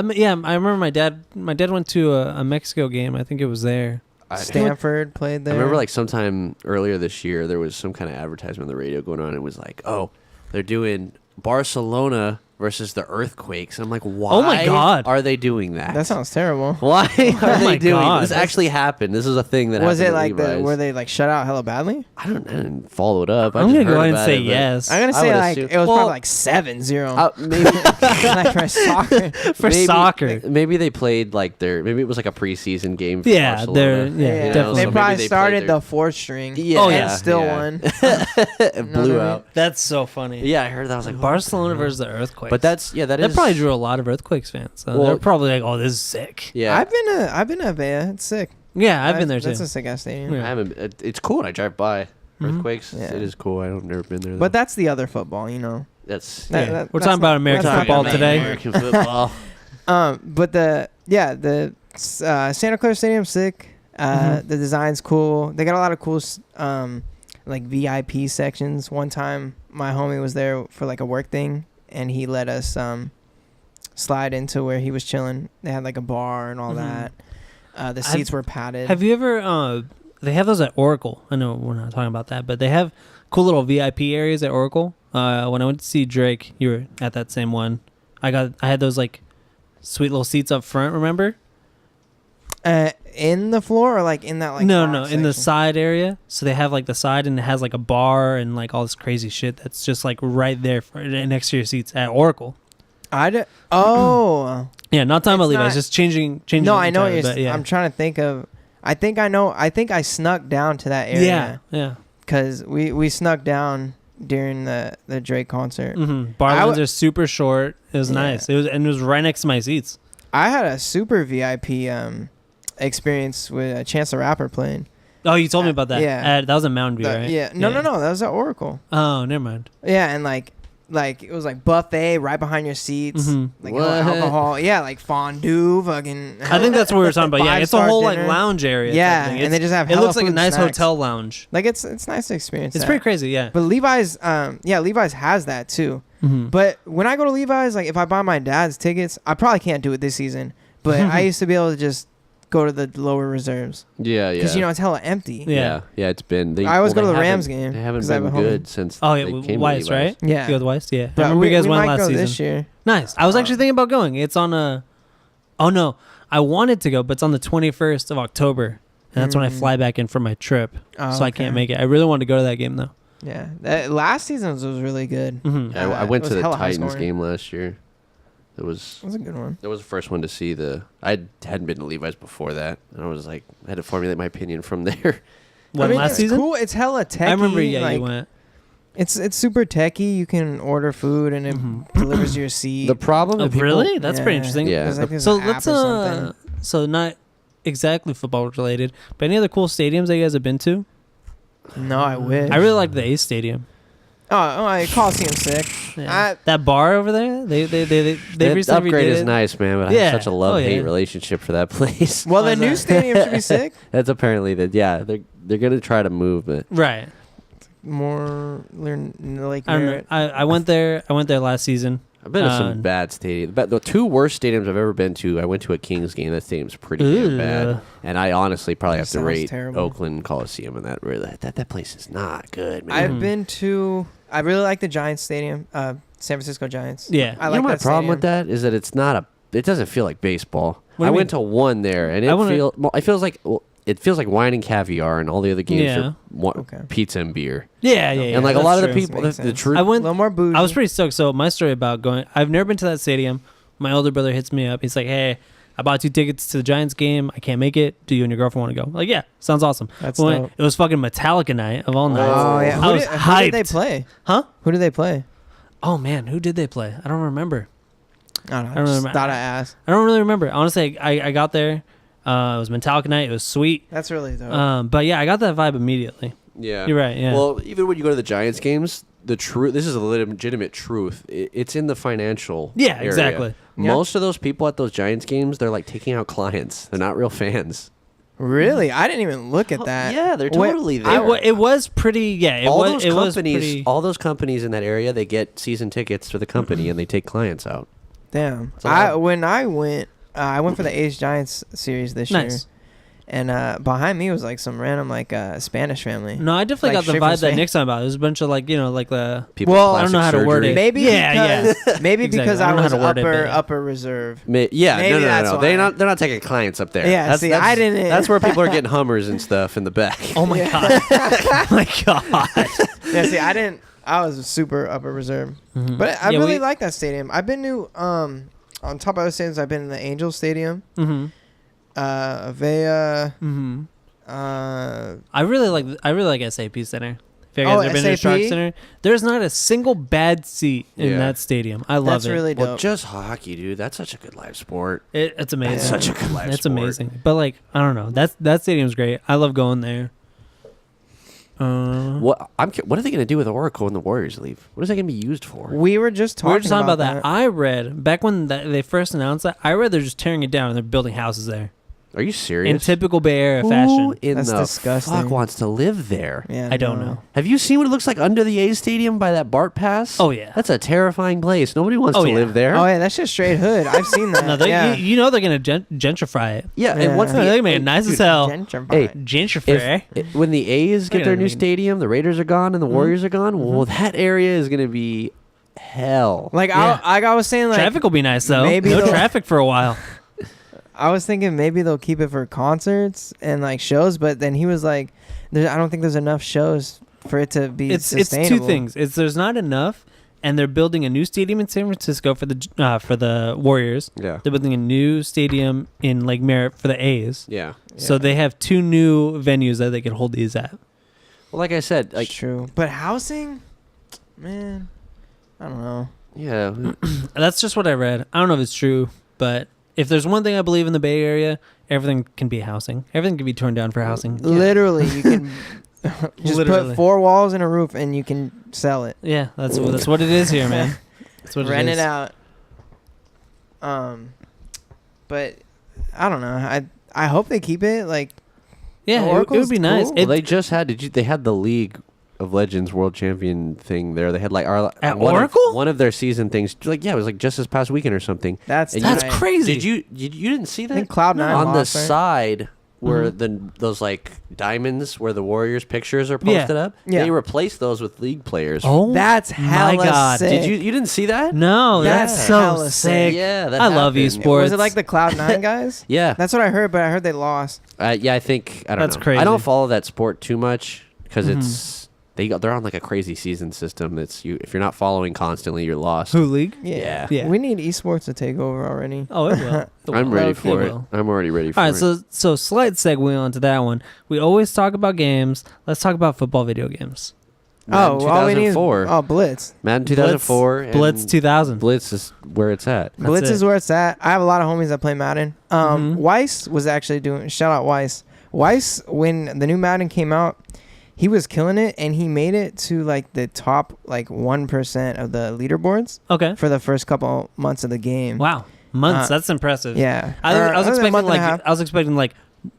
remember my dad went to a Mexico game. I think it was there. Stanford played I there. remember like sometime earlier this year there was some kind of advertisement on the radio going on. It was like, oh, they're doing Barcelona versus the Earthquakes. I'm like, why Oh my God. are they doing that? That sounds terrible. Why are my they doing God. this? Actually happened. This is a thing that Was it happened. like at Levi's. were they like shut out hella badly? I didn't follow it up. I I'm just gonna go heard ahead and about say it, but- yes. I'm gonna I say would like assume- it was Well, probably like 7-0. Maybe like for soccer. for soccer. Maybe they played like maybe it was like a preseason game. For Yeah, Barcelona, they're- you yeah, know, definitely. so They maybe probably played started their- the 4th string. Yeah, Oh, and yeah. still yeah. won. it blew what I mean? out. That's so funny. Yeah, I heard that. I was like, Barcelona versus the Earthquakes. But that that is probably drew a lot of Earthquakes fans. So Well- they're probably like, "Oh, this is sick." Yeah, I've been to Avea. It's sick. Yeah, I've been there too. That's a sick ass stadium. Yeah. I haven't. It's cool when I drive by. Mhm. Earthquakes. Yeah. It is cool. I've never been there. Though. But that's the other football, you know. that's That- Yeah. that- We're that's talking about American that's not football the today. main American football. But the Santa Clara Stadium's sick. The design's cool. They got a lot of cool like VIP sections. One time, my homie was there for like a work thing, and he let us slide into where he was chilling. They had like a bar and all Mhm. that. The seats were padded. Have you ever? They have those at Oracle. I know we're not talking about that, but they have cool little VIP areas at Oracle. When I went to see Drake, you were at that same one. I had those like sweet little seats up front. Remember? In the floor or like in that like no, box in the section? side area. So they have like the side, and it has like a bar and like all this crazy shit that's just like right there next to your seats at Oracle. Oh. Yeah, not talking about It's Levi's, not- just changing. No, I know what entirely, you're. but yeah. I'm trying to think of. I think I know. I think I snuck down to that area. Yeah. Because we snuck down during the Drake concert. Mm-hmm. Bar I lines w- are super short. It was Yeah. nice. It was right next to my seats. I had a super VIP experience with Chance the Rapper playing. Oh, you told me about that. Yeah. That was in Mountain View, The- right? Yeah. No, that was at Oracle. Oh, never mind. Yeah, and like it was like buffet right behind your seats. Mhm. Like What? alcohol. Yeah, like fondue. Fucking. I think that's what we were talking about. Yeah, it's a Five-star whole like dinner. lounge area. type Yeah, thing. and It's- they just have. It hella looks like a food nice snacks. hotel lounge. Like it's nice to experience. It's that. pretty crazy. Yeah. But Levi's, Levi's has that too. Mhm. But when I go to Levi's, like if I buy my dad's tickets, I probably can't do it this season. But I used to be able to just go to the lower reserves Yeah, yeah. because it's hella empty. Yeah. yeah. It's been. I always go to they the Rams haven't- game They haven't 'cause I have been a homie. good since. Oh yeah, they with came to Weiss, Levi's. right? Yeah. You go with Weiss. Yeah. But I remember you guys we went might last go season. this year. Nice. I was actually thinking about going. It's on a. Oh no, I wanted to go, but it's on the 21st of October, and that's when I fly back in for my trip. Oh, So I okay. can't make it. I really wanted to go to that game though. Yeah, last season was really good. Mm-hmm. Yeah, I went It to was the hella high Titans scoring. game last year. It was That was a good one. the first one to see the. I hadn't been to Levi's before that, and I was like, I had to formulate my opinion from there. What, I mean, last it's season? cool. It's hella techy. I remember. Yeah, like, you went. It's super techy. You can order food and it Mhm. delivers to your seat. The problem. Oh, people- really? That's pretty Yeah. interesting. Yeah. There's, like, this So app let's or something. so not exactly football related, but any other cool stadiums that you guys have been to? No, I wish. I really like the Ace Stadium. Oh, Coliseum's sick. Yeah. That bar over there, they That recently upgrade redid is it. nice, man. But I Yeah. have such a love-hate Oh, yeah. relationship for that place. Well, the Why's new that? stadium should be sick. That's apparently that. Yeah, they're gonna try to move it. Right. More like I don't know. merit. I went there. I went there last season. I've been to some bad stadiums. But the two worst stadiums I've ever been to, I went to a Kings game. That stadium's pretty damn bad. And I honestly probably have to sounds rate terrible. Oakland Coliseum, and that place is not good, man. I've been to. I really like the Giants Stadium, San Francisco Giants. Yeah. I You like know my that problem with stadium. that is that it's not a. It doesn't feel like baseball. What do I you went to one there, and it feels like it feels like wine and caviar, and all the other games Yeah. are Okay. pizza and beer. Yeah. And like a that's lot of true. the people, Makes the sense. true. I A went. little more bougie. I was pretty stoked. So my story about going, I've never been to that stadium. My older brother hits me up. He's like, "Hey, I bought 2 tickets to the Giants game. I can't make it. Do you and your girlfriend want to go?" Like, yeah, sounds awesome. That's We went- dope. It was fucking Metallica night of all nights. Oh yeah. I was Who hyped. did they play? Huh? Who did they play? Oh man, who did they play? I don't remember. I don't know. I don't Just remember. thought I asked. I don't really remember. Honestly, I got there. It was Metallica night. It was sweet. That's really dope. But yeah, I got that vibe immediately. Yeah, You're right, yeah. Well, even when you go to the Giants games, the truth. This is a legitimate truth. It's in the financial. Yeah, area. exactly. Yeah. Most of those people at those Giants games, they're like taking out clients. They're not real fans. Really? I didn't even look at that. Yeah, they're Wait, totally It, there. it was pretty. Yeah, it all was. those It was companies, pretty. all those companies in that area, they get season tickets for the company and they take clients out. Damn. It's a lot. When I went for the A's Giants series this year. Nice. And behind me was like some random like Spanish family. No, I definitely Like got the straight from vibe that Spain? Nick's talking about. It was a bunch of like like the. People Well, with I don't know how plastic to word surgery. it. Maybe Yeah, because maybe Exactly. because I I don't know was how to word it, but upper yeah. upper reserve. Yeah, Maybe no. that's They're why. not taking clients up there. Yeah, see, I didn't- That's where people are getting Hummers and stuff in the back. Oh my god! Oh my god! Yeah, see, I was super upper reserve. Mhm. But I Yeah, really we- like that stadium. I've been to on top of other stadiums. I've been in the Angels Stadium, Mhm. Avea. Mhm. Uh, I really like SAP Center. If you guys Oh, ever been to SAP? Shark Center, there's not a single bad seat in Yeah. that stadium. I love that's it. really dope. Well, just hockey, dude. That's such a good live sport. It's amazing. It's such a good live It's sport. amazing. But like, I don't know. That stadium's great. I love going there. What are they going to do with Oracle when the Warriors leave? What is that going to be used for? we were just talking, We were just talking about that. I read back when they first announced that. I read they're just tearing it down and they're building houses there Are you serious? in typical Bay Area Who fashion. in That's the disgusting. fuck wants to live there? Yeah, I don't know. Have you seen what it looks like under the A's stadium by that BART pass? Oh, yeah. That's a terrifying place. Nobody wants Oh, to yeah. live there. Oh yeah, that's just straight hood. I've seen that. No, they, yeah. you know they're gonna gentrify it. Yeah, Yeah. and once They're gonna make it nice as hell. Gentrified. Hey, Gentrify. when the A's get You know their what I new mean. stadium, the Raiders are gone and the Warriors are gone, well, that area is going to be hell. Like Yeah. I was saying, like Traffic will be nice though. maybe No they'll- traffic for a while. I was thinking maybe they'll keep it for concerts and like shows, but then he was like, I don't think there's enough shows for it to be It's sustainable. two things. It's there's not enough, and they're building a new stadium in San Francisco for the Warriors. Yeah. They're building a new stadium in Lake Merritt for the A's. Yeah. So Yeah. they have 2 new venues that they can hold these at. Well, like I said, Like like, true, but housing, man, I don't know. yeah. That's just what I read. I don't know if it's true, but if there's one thing I believe in the Bay Area, everything can be housing. Everything can be torn down for housing. Literally, you can just Literally. put 4 walls and a roof, and you can sell it. Yeah, that's what it is here, man. That's what Rent it it is. out. But I don't know. I hope they keep it. Like, Yeah, The it would Oracle's be nice. cool. Well, they just had. They had the League of Legends World Champion thing there. They had like At one Oracle? one of their season things. Like it was like just this past weekend or something. that's And That's tight. crazy. Did you didn't see I that? think Cloud9 on the lost, right? side where Mhm. those like diamonds where the Warriors pictures are posted up. Yeah. They replaced those with League players. Oh, That's my hella God. sick. Did you didn't see that? no, That's that's so hella sick. Yeah, that I love happened. esports. Was it like the Cloud9 guys? Yeah. That's what I heard, but I heard they lost. Yeah, I think I don't That's know. crazy. I don't follow that sport too much because Mhm. it's they're on like a crazy season system. It's if you're not following constantly, you're lost. Who league? Yeah. Yeah. We need esports to take over already. Oh, it will. It I'm will. ready It for it. will. I'm already ready for All it. right, so slight segue onto that one. We always talk about games. Let's talk about football video games. Madden all we need is 2004. Blitz. Madden 2004. and Blitz 2000. Blitz is where it's at. That's Blitz it. is where it's at. I have a lot of homies that play Madden. Mhm. Weiss was actually doing. Shout out Weiss. Weiss, when the new Madden came out, he was killing it, and he made it to like the top like 1% of the leaderboards Okay. for the first couple months of the game. Wow. Months. Uh, That's impressive. Yeah, I was Or other than a expecting month and a half. I was expecting like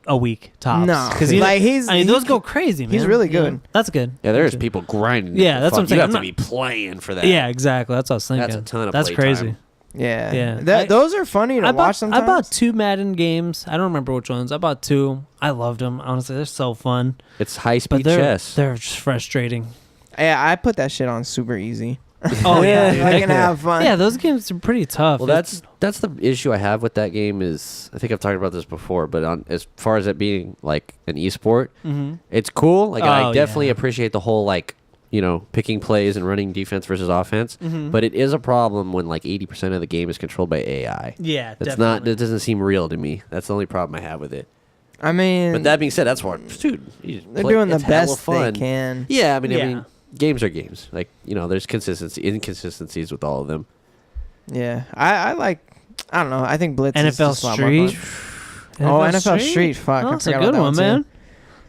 a week tops. No, because like he's those go crazy, man. he's really Yeah. good. That's good. Yeah, there's That's good. people grinding. Yeah, that's what I'm saying. You have I'm to not- be playing for that. Yeah, exactly. That's what I was thinking. That's a ton of That's play crazy. time. Yeah, Yeah. Those are funny to watch sometimes. I bought 2 Madden games. I don't remember which ones. I bought 2. I loved them. Honestly, they're so fun. It's high But speed they're chess. they're just frustrating. Yeah, I put that shit on super easy. Oh yeah, dude. I can have fun. Yeah, those games are pretty tough. Well, that's the issue I have with that game is I think I've talked about this before, but on as far as it being like an esport, it's cool. Like I Oh, definitely yeah. appreciate the whole like picking plays and running defense versus offense. But it is a problem when like 80% of the game is controlled by AI. yeah, That's definitely. It doesn't seem real to me. That's the only problem I have with it. I mean, But that being said, that's why, dude, you just they're play- doing the it's hella best they fun. can. Yeah, I Yeah. mean, games are games. Like there's inconsistencies with all of them. Yeah, I like. I don't know. I think Blitz is NFL just a lot more Street. fun. Oh, NFL Street. Fuck, Oh, I it's a forgot good about that one, too. man.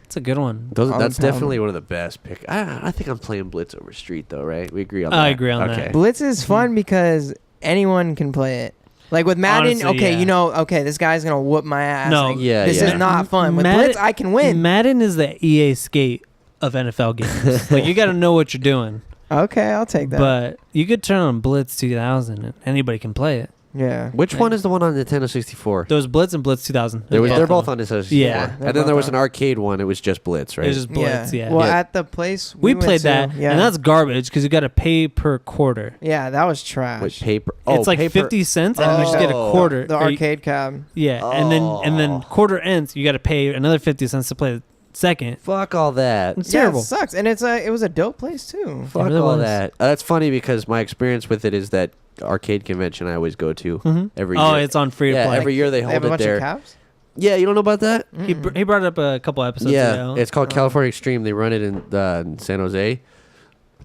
It's a good one. That's Pound. definitely one of the best pick. I think I'm playing Blitz over Street though, right? We agree on that. I agree on okay. that. Blitz is fun because anyone can play it. Like with Madden, Honestly, okay, yeah. this guy's gonna whoop my ass. No. like, Yeah, this yeah. is not fun. With Madden- Blitz, I can win. Madden is the EA skate of NFL games. Like you got to know what you're doing. Okay, I'll take that. But you could turn on Blitz 2000 and anybody can play it. yeah. Which one is the one on Nintendo 64? There was Blitz and Blitz 2000. They're of both them. on Nintendo 64. Yeah, they're And then both there was on. an arcade one. It was just Blitz, right? It was just Blitz, yeah. Well, Yeah. at the place We went played to, that, yeah. and that's garbage because you got to pay per quarter. yeah, that was trash. With paper. It's like paper. 50 cents, and you just get a Oh. quarter. The Or you- arcade cab. Yeah, and then quarter ends, you got to pay another 50 cents to play the second. Fuck all that. It's Yeah, terrible. it sucks, and it was a dope place too. Fuck really all was. that. That's funny because my experience with it is that arcade convention I always go to every year. Oh, it's on free to yeah, play. every year they They have hold a it bunch there. of cabs. Yeah, you don't know about that? He brought it up a couple episodes Yeah, ago. it's called California Extreme. They run it in San Jose,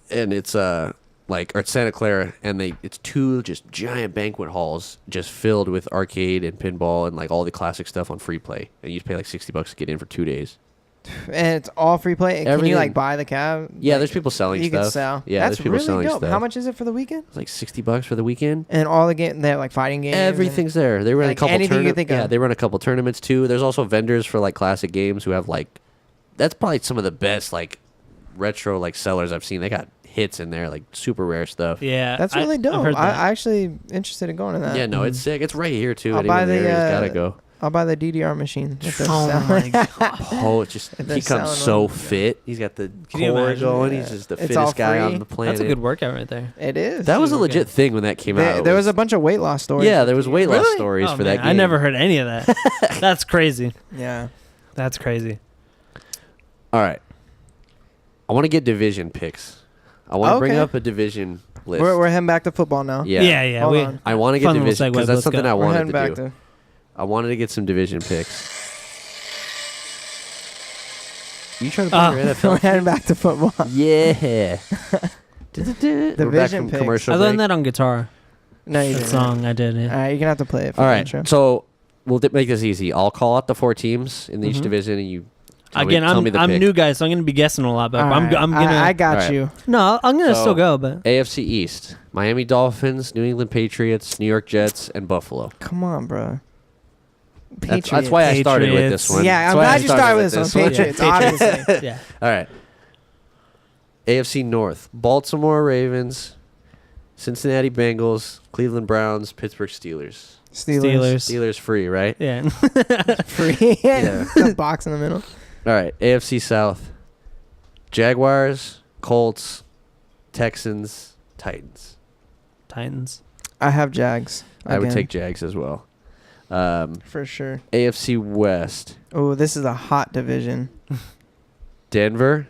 and it's or it's Santa Clara, and it's 2 just giant banquet halls just filled with arcade and pinball and like all the classic stuff on free play, and you just pay like $60 to get in for 2 days. And it's all free play. Can you Everything. like buy the cab? Yeah, Like, there's people selling you stuff. can sell. Yeah, That's there's people really selling dope. stuff. How much is it for the weekend? It's like $60 for the weekend. And all the game, they have like fighting games. and- Everything's there. They run like a couple anything you tournaments. think Yeah, of. they run a couple tournaments too. There's also vendors for like classic games who have like that's probably some of the best like retro like sellers I've seen. They got hits in there, like super rare stuff. yeah, That's really I've dope. heard that. I actually interested in going to that. Yeah, no, it's sick. It's right here too. I'll Anyone buy the, there, gotta go. I'll buy the DDR machine. if they're Oh selling. my god! Oh, it's just If they're he comes selling so them. fit. He's got the Can you core imagine? going. Yeah. He's just the It's all fittest guy on free. the planet. That's a good workout right there. It is. That was a Good legit workout. thing when that came out. There was a bunch of weight loss stories. yeah, with there was the- weight loss Really? stories Oh, for man, that game. I never heard any of that. That's crazy. Yeah. That's crazy. All right, I want to get division picks. I want to bring Okay. up a division list. We're heading back to football now. Yeah. Hold we, on. I want to get Fun little division segue, because let's that's something go. I We're wanted heading to back do. to. I wanted to get some division picks. You trying to play your We're NFL? heading back to football. Yeah. We're back Division from picks. commercial I break. learned that on guitar. No, you That didn't. song I did. All Yeah. right, you're gonna have to play it. For All the right, intro. so we'll make this easy. I'll call out the 4 teams in each Mhm. division, and you Again, tell me the I'm pick. new guy, so I'm gonna be guessing a lot. But All I'm right, gonna. I got All right. you. No, I'm gonna So- still go. But AFC East: Miami Dolphins, New England Patriots, New York Jets, and Buffalo. Come on, bro. That's why I started with this Patriots. one. Yeah, That's I'm why I glad you started with this one. one. Patriots, Yeah, obviously. yeah, All right. AFC North: Baltimore Ravens, Cincinnati Bengals, Cleveland Browns, Pittsburgh Steelers. Steelers. Steelers free, right? yeah. Free. Yeah. The box in the middle. All right. AFC South: Jaguars, Colts, Texans, Titans. Titans. I have Jags. I would again, take Jags as well. for sure. AFC West: Oh, this is a hot division. Denver,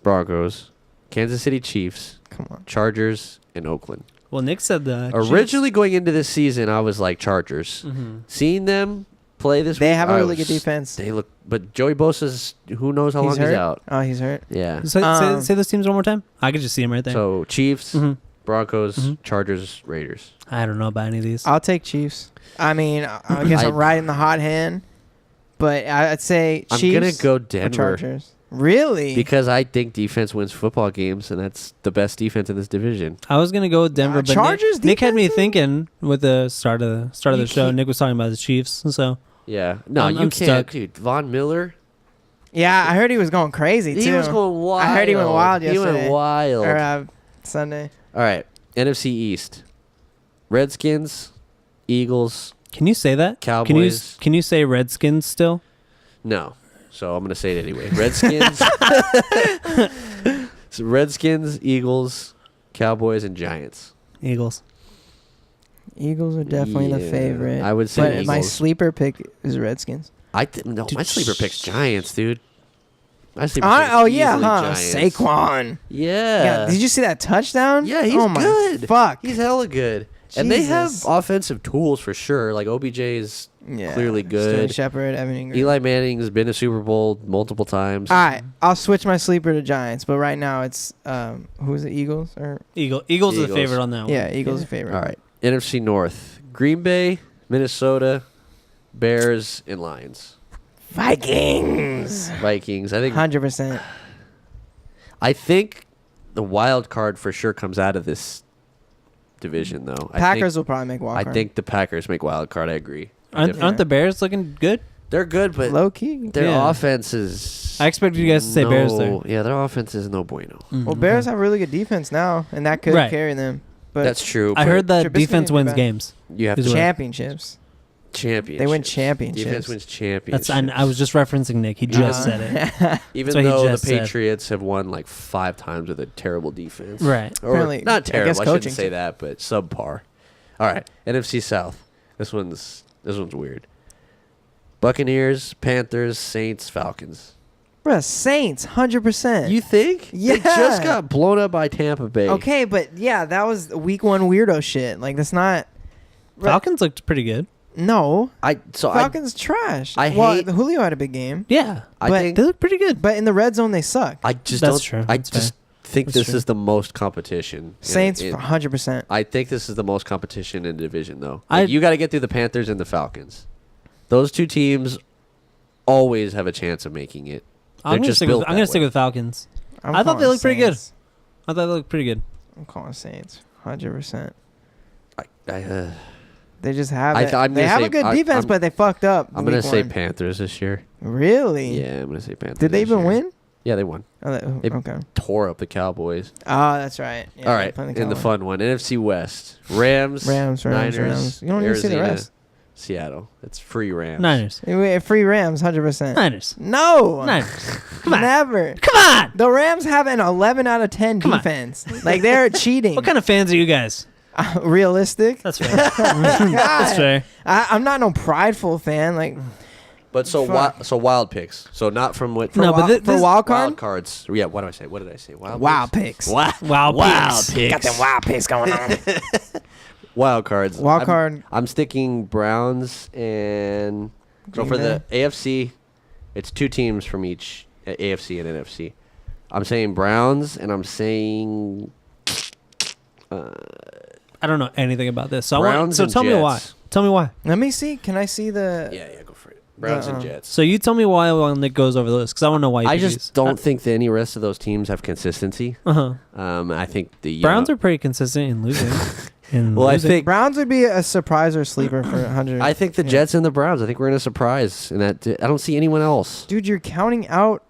Broncos, Kansas City Chiefs, Come on. Chargers, and Oakland. Well, Nick said the Originally going into this season, I was like Chargers. Mm-hmm. Seeing them play this They week, have a I really was- good defense. They look, but Joey Bosa's who knows how long hurt? he's out. Oh, he's hurt. Yeah. Say, Um, say those teams one more time. I could just see them right there. So Chiefs, Mhm. Broncos, Mhm. Chargers, Raiders. I don't know about any of these. I'll take Chiefs. I mean, I guess I'm right in the hot hand, but I'd say I'm Chiefs gonna go or Denver Chargers. Really? because I think defense wins football games, and that's the best defense in this division. I was gonna go with Denver, but Chargers Nick had me defense? thinking with the start of the You show. can't- Nick was talking about the Chiefs, so Yeah. No, I'm you can't, stuck. dude. Von Miller. Yeah, I heard he was going crazy too. He was going wild. I heard he went wild He yesterday. went wild. Or Sunday. All right. NFC East. Redskins, Eagles. Can you say that? Cowboys. Can you say Redskins still? No. So I'm going to say it anyway. Redskins. So Redskins, Eagles, Cowboys, and Giants. Eagles. Eagles are definitely the Yeah, favorite. I would say But Eagles. my sleeper pick is Redskins. No, my sleeper pick's Giants, dude. My sleeper Oh pick's yeah, easily huh? Giants. Saquon. Yeah. Yeah. Did you see that touchdown? Yeah, he's oh my good. Fuck. He's hella good. And they have Jesus. offensive tools for sure. Like OBJ is clearly Sterling good. Shepard, Evan Ingram. Eli Manning's been to Super Bowl multiple times. All right, I'll switch my sleeper to Giants, but right now it's who is it? Eagles or Eagles are the Eagles. favorite on that one. yeah, Eagles are favorite. All right. NFC North. Green Bay, Minnesota, Bears, and Lions. Vikings. Vikings. 100%. I think the wild card for sure comes out of this division though. Packers will probably make wild I card. think the Packers make wild card. I agree. Aren't the Bears looking good? They're good, but low key. their Yeah. offense is. I expected you guys to say Bears there. Yeah, their offense is no bueno. Well, Bears have really good defense now, and that could Right. carry them. But That's true. I but heard that Trubisky defense didn't do wins bad. games. you have is to what- championships. championships. They win championships. Defense wins championships. That's I was just referencing Nick. He just said it. Even that's what he though the just said. Patriots have won like 5 times with a terrible defense. Right. Or Apparently, not I terrible. guess I, coaching shouldn't say too. that, but subpar. All right. NFC South. This one's weird. Buccaneers, Panthers, Saints, Falcons. Bruh, Saints, 100%. You think? Yeah. They just got blown up by Tampa Bay. Okay, but yeah, that was week 1 weirdo shit. Like that's not. Falcons looked pretty good. No, So Falcons trash. I well, hate- Julio had a big game, Yeah. I but think They look pretty good. but in the red zone they suck. I just That's don't. true. I That's just think That's this true. is the most competition. Saints, in- 100%. I think this is the most competition in the division, though. I- Like, you got to get through the Panthers and the Falcons. Those two teams always have a chance of making it. I'm They're gonna just stick built with I'm that gonna stick way. with Falcons. I'm I thought they calling looked pretty good. Saints. I thought they looked pretty good. I'm calling Saints, 100%. I, They just have I it. th- I'm they gonna have say- a good I- defense, I'm- but they fucked up. I'm going to week say 1. Panthers this year. Really? Yeah, I'm going to say Panthers. Did they this even year. win? Yeah, they won. Oh, They- okay. Tore up the Cowboys. Oh, that's right. Yeah, All they're right, playing in the Cowboys. fun one, NFC West. Rams, Rams. Niners, You don't need to see the Arizona, rest. Seattle. It's free Rams. Niners. Wait, free Rams, 100%. Niners. No. Niners. Come on. Never. Come on. The Rams have an 11 out of 10 Come on. defense. Like they're cheating. What kind of fans are you guys? Realistic? That's fair. That's fair. I'm not no prideful fan. Like But so Fuck. wild picks. So not from what No, but for this- wild card. wild cards. Yeah, what do I say? What did I say? Wild picks. Wow. Wild picks. Got them wild picks going on. Wild cards. Wild card. I'm sticking Browns and so Green for the AFC, it's 2 teams from each AFC and NFC. I'm saying Browns and I'm saying I don't know anything about this. So Browns so and tell me why. Jets. Tell me why. Let me see. Can I see the? yeah, go for it. Browns and Jets. So you tell me why while Nick goes over the list because I want to know why. You I picked just these. don't think that any rest of those teams have consistency. Uh-huh. I think the Browns are pretty consistent in losing. Well, I think Browns would be a surprise or sleeper for 100. I think the Yeah. Jets and the Browns. I think we're in a surprise, and that I don't see anyone else. Dude, you're counting out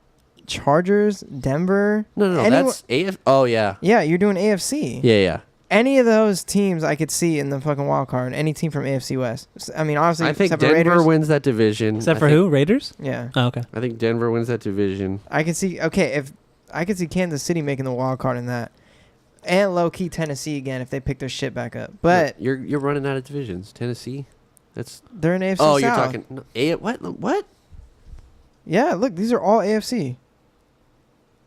Chargers, Denver. No, Anyone- that's AF. Oh yeah, Yeah, you're doing AFC. yeah. Any of those teams I could see in the fucking wild card. Any team from AFC West. I mean, honestly, I think except for Denver Raiders. wins that division. Except I for think- who? Raiders? Yeah, Oh, okay. I think Denver wins that division. I could see. Okay, if I could see Kansas City making the wild card in that, and low key Tennessee again if they pick their shit back up. But you're running out of divisions. Tennessee. That's. they're in AFC Oh, South. you're talking. No, what? Yeah, look, these are all AFC.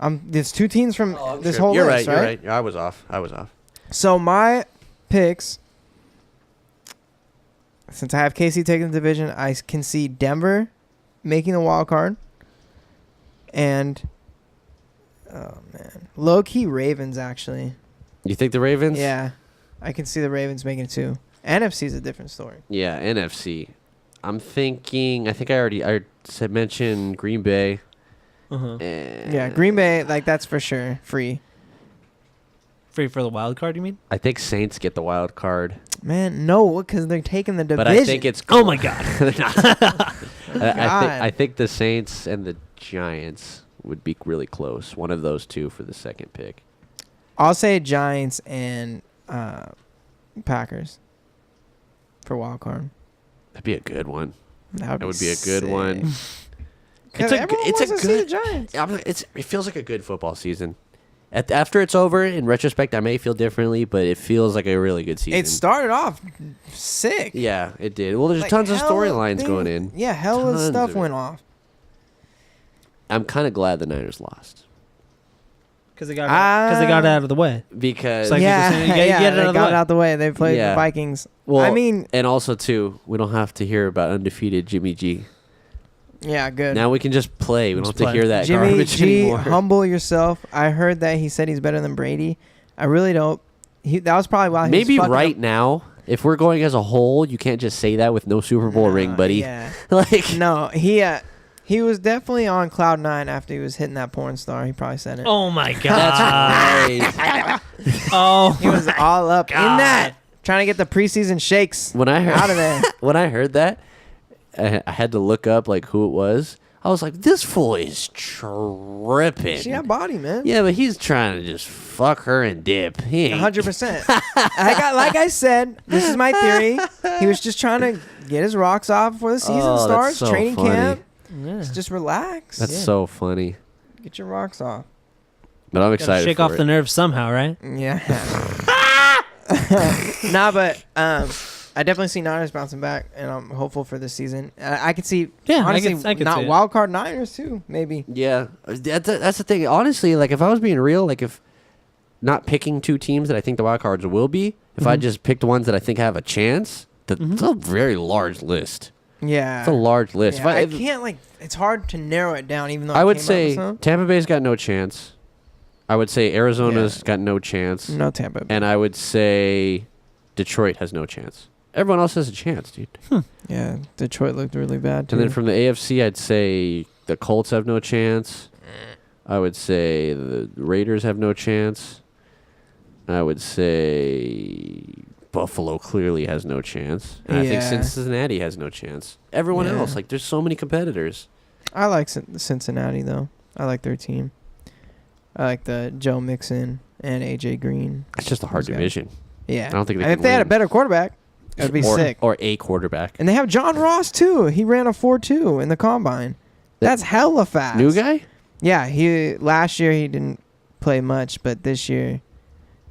There's 2 teams from this whole you're list, right. right? You're right. I was off. So my picks, since I have KC taking the division, I can see Denver making the wild card, and oh man, low key Ravens actually. You think the Ravens? Yeah, I can see the Ravens making it too. NFC is a different story. Yeah, NFC. I'm thinking. I think I said mention Green Bay. Uh-huh. And Yeah, Green Bay, like that's for sure free. For the wild card, you mean? I think Saints get the wild card, Man, no, because they're taking the division. but I think it's. Oh my God. I think the Saints and the Giants would be really close. One of those two for the second pick. I'll say Giants and Packers for wild card. That'd be a good one. That Would be a good sick. one. 'Cause It's a everyone it's wants a to see good. the Giants. It feels like a good football season. After it's over, in retrospect, I may feel differently, but it feels like a really good season. It started off sick. Yeah, it did. Well, there's Like, tons of hella storylines thing- going in. Yeah, hella Tons stuff of it. went off. I'm kind of glad the Niners lost Because they got it out of the way. because It's like yeah, you're saying, you get it they out of the got way. it out the way. They played Yeah. the Vikings. well, I mean, and also too, we don't have to hear about undefeated Jimmy G. yeah, good. Now we can just play. We don't Just have to play. hear that Jimmy garbage G, anymore. humble yourself. I heard that he said he's better than Brady. I really don't. That was probably why he Maybe was fucking right up. now, if we're going as a whole, you can't just say that with no Super Bowl ring, buddy. Yeah. Like, No, he was definitely on cloud nine after he was hitting that porn star. He probably said it. Oh my God. that's right. Oh, He was all up in God. that, trying to get the preseason shakes When I heard out of there. when I heard that, I had to look up like who it was. I was like, this fool is tripping. She had body, man. Yeah, but he's trying to just fuck her and dip. He ain't. 100%. Like I said, this is my theory. He was just trying to get his rocks off before the season Oh, that's starts. so Training funny. camp. yeah. Just relax. That's Yeah. so funny. Get your rocks off. But I'm Gotta excited. shake for off it. the nerves somehow, right? Yeah. Nah, but I definitely see Niners bouncing back, and I'm hopeful for this season. I can see, Yeah, honestly, I could not see it. wild card Niners too, maybe. Yeah, that's the thing. Honestly, like if I was being real, like if not picking two teams that I think the wild cards will be, if I just picked ones that I think have a chance, that's a very large list. Yeah. It's a large list. Yeah, If I can't it's hard to narrow it down, even though I would came up with say some. Tampa Bay's got no chance. I would say Arizona's got no chance. No Tampa. And I would say Detroit has no chance. Everyone else has a chance, dude. Yeah, Detroit looked really bad too. And then from the AFC, I'd say the Colts have no chance. I would say the Raiders have no chance. I would say Buffalo clearly has no chance. And I think Yeah. Cincinnati has no chance. Everyone Yeah. else, like, there's so many competitors. I like Cincinnati though. I like their team. I like the Joe Mixon and AJ Green. It's just a hard Those guys. division. Yeah, I don't think they And can if they had a win. better quarterback, it would be or, sick. Or a quarterback. And they have John Ross too. He ran a 4.2 in the combine. That's hella fast. New guy? Yeah, last year he didn't play much, but this year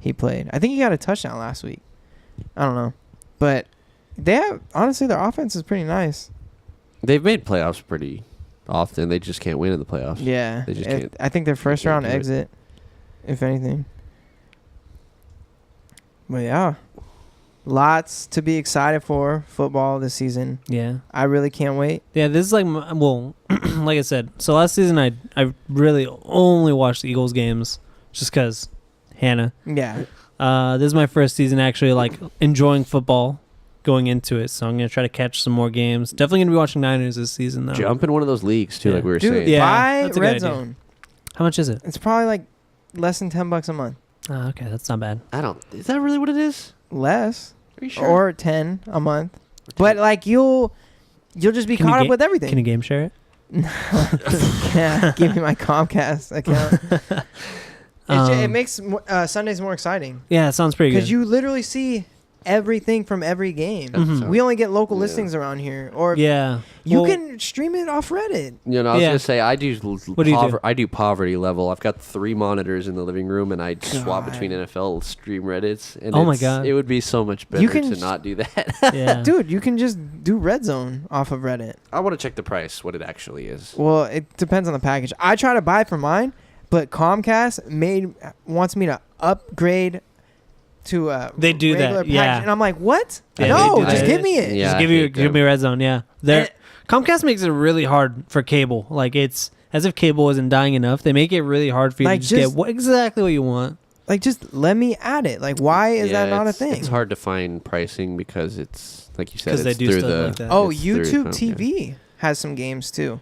he played. I think he got a touchdown last week. I don't know, but honestly their offense is pretty nice. They've made playoffs pretty often. They just can't win in the playoffs. Yeah, They just can't- I think their first can't round do it. exit, if anything. But yeah, lots to be excited for football this season. Yeah. I really can't wait. Yeah, this is like, like I said, so last season I really only watched the Eagles games just because Hannah. Yeah, This is my first season actually like enjoying football going into it, so I'm going to try to catch some more games. Definitely going to be watching Niners this season though. Jump in one of those leagues, too, Yeah. like we were dude, saying. Yeah, buy that's a good Red idea. Zone. How much is it? It's probably like less than $10 a month. Oh, okay, that's not bad. Is that really what it is? Less. Are you sure? Or 10 a month. But like you'll just be Can you caught up ga- with everything. Can you game share it? Yeah, give me my Comcast account. It Um, makes Sundays more exciting Yeah, it sounds pretty good. because you literally see everything from every game. Mhm. We only get local Yeah. listings around here, or yeah. you Well, can stream it off Reddit. You know, I was Yeah. gonna say I do. What do you do? I do poverty level. I've got 3 monitors in the living room, and I swap God. between NFL stream Reddits. And Oh my it's- God. it would be so much better You can to just- not do that. Yeah. Dude, you can just do Red Zone off of Reddit. I want to check the price, what it actually is. Well, it depends on the package. I try to buy for mine, but Comcast wants me to upgrade to a They do that, regular package, yeah. and I'm like, what? Yeah, No, they do just that. give me it. Yeah, Just I give hate them. me Red Zone. Yeah, And- Comcast makes it really hard for cable. Like it's as if cable isn't dying enough. They make it really hard for you Like, to just just- get exactly what you want. Like, just let me add it. Like, why is that not a it's- thing? It's hard to find pricing because it's like you said. Because they it's do through stuff the like that. Oh, it's through YouTube com- TV has some games too.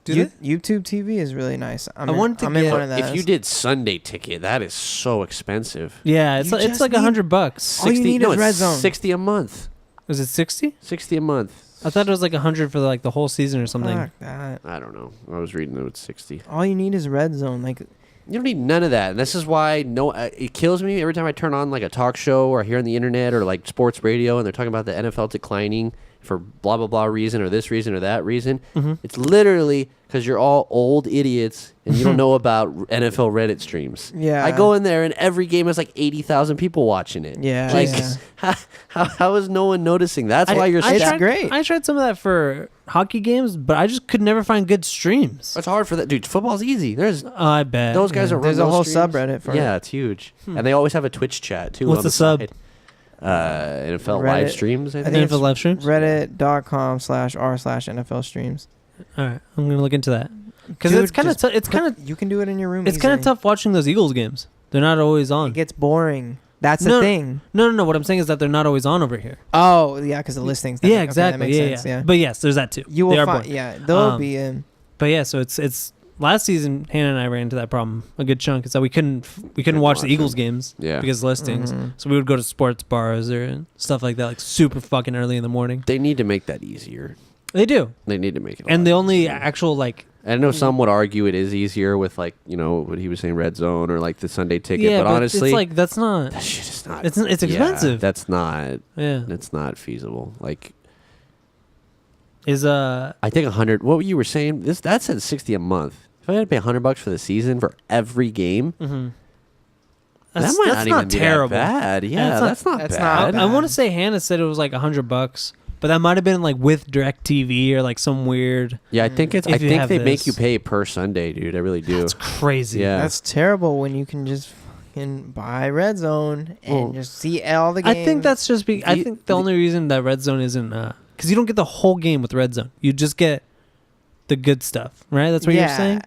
YouTube TV is really nice. I wanted to I'm in get- one of those. If you did Sunday Ticket, that is so expensive. Yeah, it's You it's just like need- $100. All you need no, is it's Red Zone. 60 a month. Was it 60? 60 a month. I thought it was like 100 for like the whole season or something. Fuck that. I don't know. I was reading that it's 60. All you need is Red Zone. Like, You don't need none of that. And this is why it kills me every time I turn on like a talk show or I hear on the internet or like sports radio and they're talking about the NFL declining for blah, blah, blah reason or this reason or that reason. Mm-hmm. It's literally because you're all old idiots and you don't know about NFL Reddit streams. Yeah. I go in there and every game has like 80,000 people watching it. Yeah, Like, yeah. how is no one noticing? That's why you're It's stacked. great. I tried some of that for hockey games, but I just could never find good streams. It's hard for that. Dude, football's easy. There's I bet. those guys Yeah. are There's a whole subreddit for Yeah, it. it's huge. And they always have a Twitch chat too. What's on the sub? side. NFL Reddit. live streams. I I think. think NFL live streams? Reddit.com/r/NFL streams. All right, I'm gonna look into that because Dude, it's kind of just it's kind of You can do it in your room. it's kind of easily. tough watching those Eagles games. They're not always on. It gets boring. That's No, the thing. No. What I'm saying is that they're not always on over here. Oh, yeah, because the listings. Yeah, Okay, exactly. That makes yeah, sense, yeah. But yes, there's that too. you They will are find. boring. Yeah, they'll Um, be in. But yeah, so it's last season. Hannah and I ran into that problem a good chunk. Is that we couldn't watch the watch Eagles them. games Yeah. because of listings. Mhm. So we would go to sports bars or stuff like that, like super fucking early in the morning. They need to make that easier. They do, They need to make it. a and lot the only easier. actual like I know some would argue it is easier with like what he was saying, Red Zone or like the Sunday Ticket. yeah, but honestly, it's like that's not. that shit is not. It's expensive. That's not. Yeah, It's not feasible. Like is I think 100. What you were saying? That said 60 a month. If I had to pay $100 for the season for every game, mm-hmm. that might not even be terrible. that bad. Yeah, it's not- that's not that's bad. not I bad. want to say Hannah said it was like $100, but that might have been like with DirecTV or like some weird. Yeah, I think it's. If I you think have they make this. you pay per Sunday, dude. I really do. That's crazy. Yeah. That's terrible when you can just fucking buy Red Zone and Well, just see all the games. I think that's just. I The- think the only reason that Red Zone isn't because you don't get the whole game with Red Zone. You just get the good stuff, right? That's what you're saying.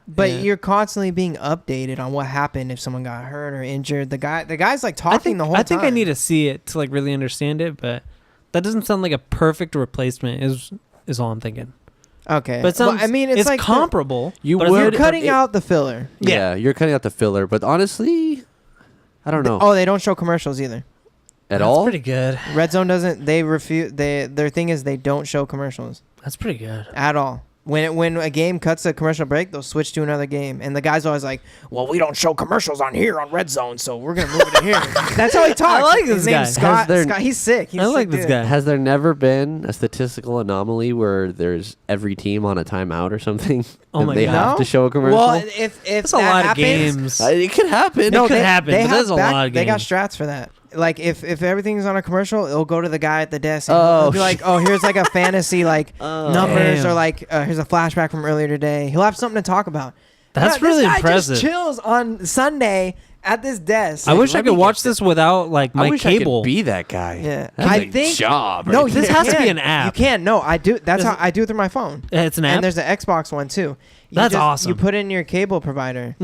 But Yeah. you're constantly being updated on what happened if someone got hurt or injured. The guy's like talking I think the whole time. I think I need to see it to like really understand it, but that doesn't sound like a perfect replacement. Is all I'm thinking. Okay, But it sounds, I mean, it's like comparable. You but if you're would- cutting it- out the filler. Yeah, you're cutting out the filler, but honestly, I don't know Oh, they don't show commercials either. at That's all. pretty good. Red Zone doesn't. They refuse. Their thing is they don't show commercials That's pretty good. at all. When a game cuts a commercial break, they'll switch to another game, and the guy's always like, "Well, we don't show commercials on here on Red Zone, so we're gonna move it to here." That's how he talks. like His this guy. name's Scott. Has there- Scott. He's sick. He's I a like sick this dude. guy. Has there never been a statistical anomaly where there's every team on a timeout or something? Oh and my they God. have to show a commercial. Well, if That's a that lot happens, of games. It could happen. No, It could they- happen, but have there's a lot of They got games. strats for that. Like if everything's on a commercial, it'll go to the guy at the desk and Oh, he'll be like, "Oh, here's like a fantasy like numbers Damn. or like here's a flashback from earlier today." He'll have something to talk about. That's This really guy impressive. Just chills on Sunday at this desk. I wish I let could me watch get this without like I my wish cable. I could be that guy. Yeah. That's I a think- job. No, right This you has to be can. an app. You can. No, I do. That's This how I do it through my phone. It's an app. And there's an Xbox one too. You That's just- awesome. You put in your cable provider.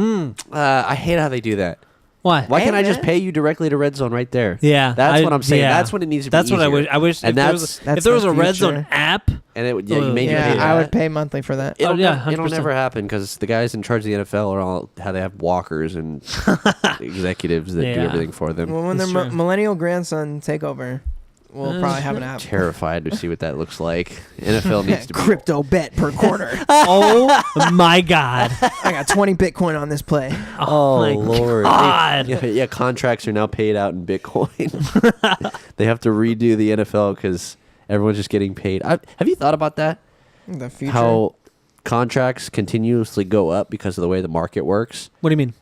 I hate how they do that. Why? Why Hey, can't I just man. pay you directly to Red Zone right there? Yeah, That's what I'm saying. yeah. That's when it needs to be That's what I easier. wish. I wish And if there was that's if there was the a Red Zone future. app. And it would, yeah, you made me Yeah, pay I that. would pay monthly for that. It'll, Oh, yeah, never, it'll 100%. never happen because the guys in charge of the NFL are all how they have walkers and executives that do Yeah. everything for them. Well, when That's their true. millennial grandson take over, we'll probably have an app. Terrified to see what that looks like. NFL needs to be Crypto bet per quarter. Oh my god! I got 20 Bitcoin on this play. Oh, my Lord. God. Yeah, contracts are now paid out in Bitcoin. They have to redo the NFL because everyone's just getting paid. Have you thought about that? The future. How contracts continuously go up because of the way the market works, What do you mean?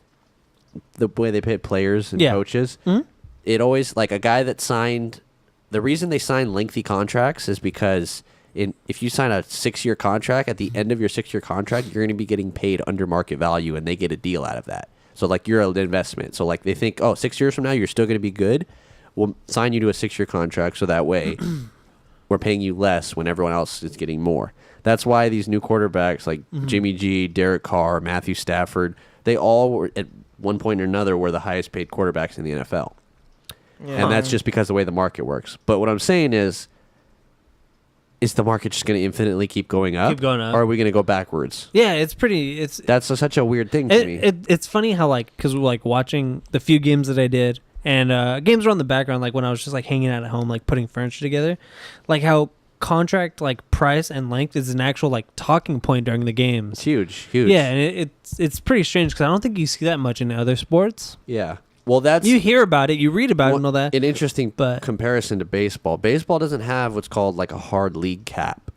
the way they pay players and Yeah. coaches. Mhm. It always like a guy that signed. The reason they sign lengthy contracts is because if you sign a 6-year contract, at the end of your 6-year contract, you're going to be getting paid under market value, and they get a deal out of that. So like you're an investment. So like they think, oh, 6 years from now you're still going to be good. We'll sign you to a 6-year contract, so that way we're paying you less when everyone else is getting more. That's why these new quarterbacks like Jimmy G, Derek Carr, Matthew Stafford, they all were at one point or another were the highest paid quarterbacks in the NFL. Yeah. And that's just because of the way the market works. But what I'm saying is is the market just going to infinitely keep going up? Keep going up. Or are we going to go backwards? Yeah, it's pretty. That's such a weird thing to me. It's funny how because like watching the few games that I did, and games were on the background, like when I was just like hanging out at home, like putting furniture together, like how contract like price and length is an actual like talking point during the games. It's huge. Yeah, and it's pretty strange because I don't think you see that much in other sports. Yeah. Well, that's You hear about it, you read about it and all that. an interesting But- comparison to baseball. Baseball doesn't have what's called like a hard league cap.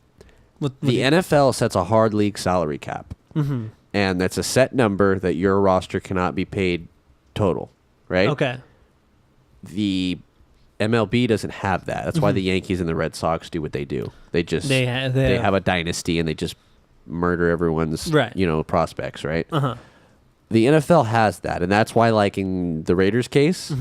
With The NFL sets a hard league salary cap, Mhm. and that's a set number that your roster cannot be paid total, right? Okay. The MLB doesn't have that. That's why the Yankees and the Red Sox do what they do. They just They have a dynasty and they just murder everyone's Right. prospects, right? Uh-huh. The NFL has that, and that's why, like in the Raiders case,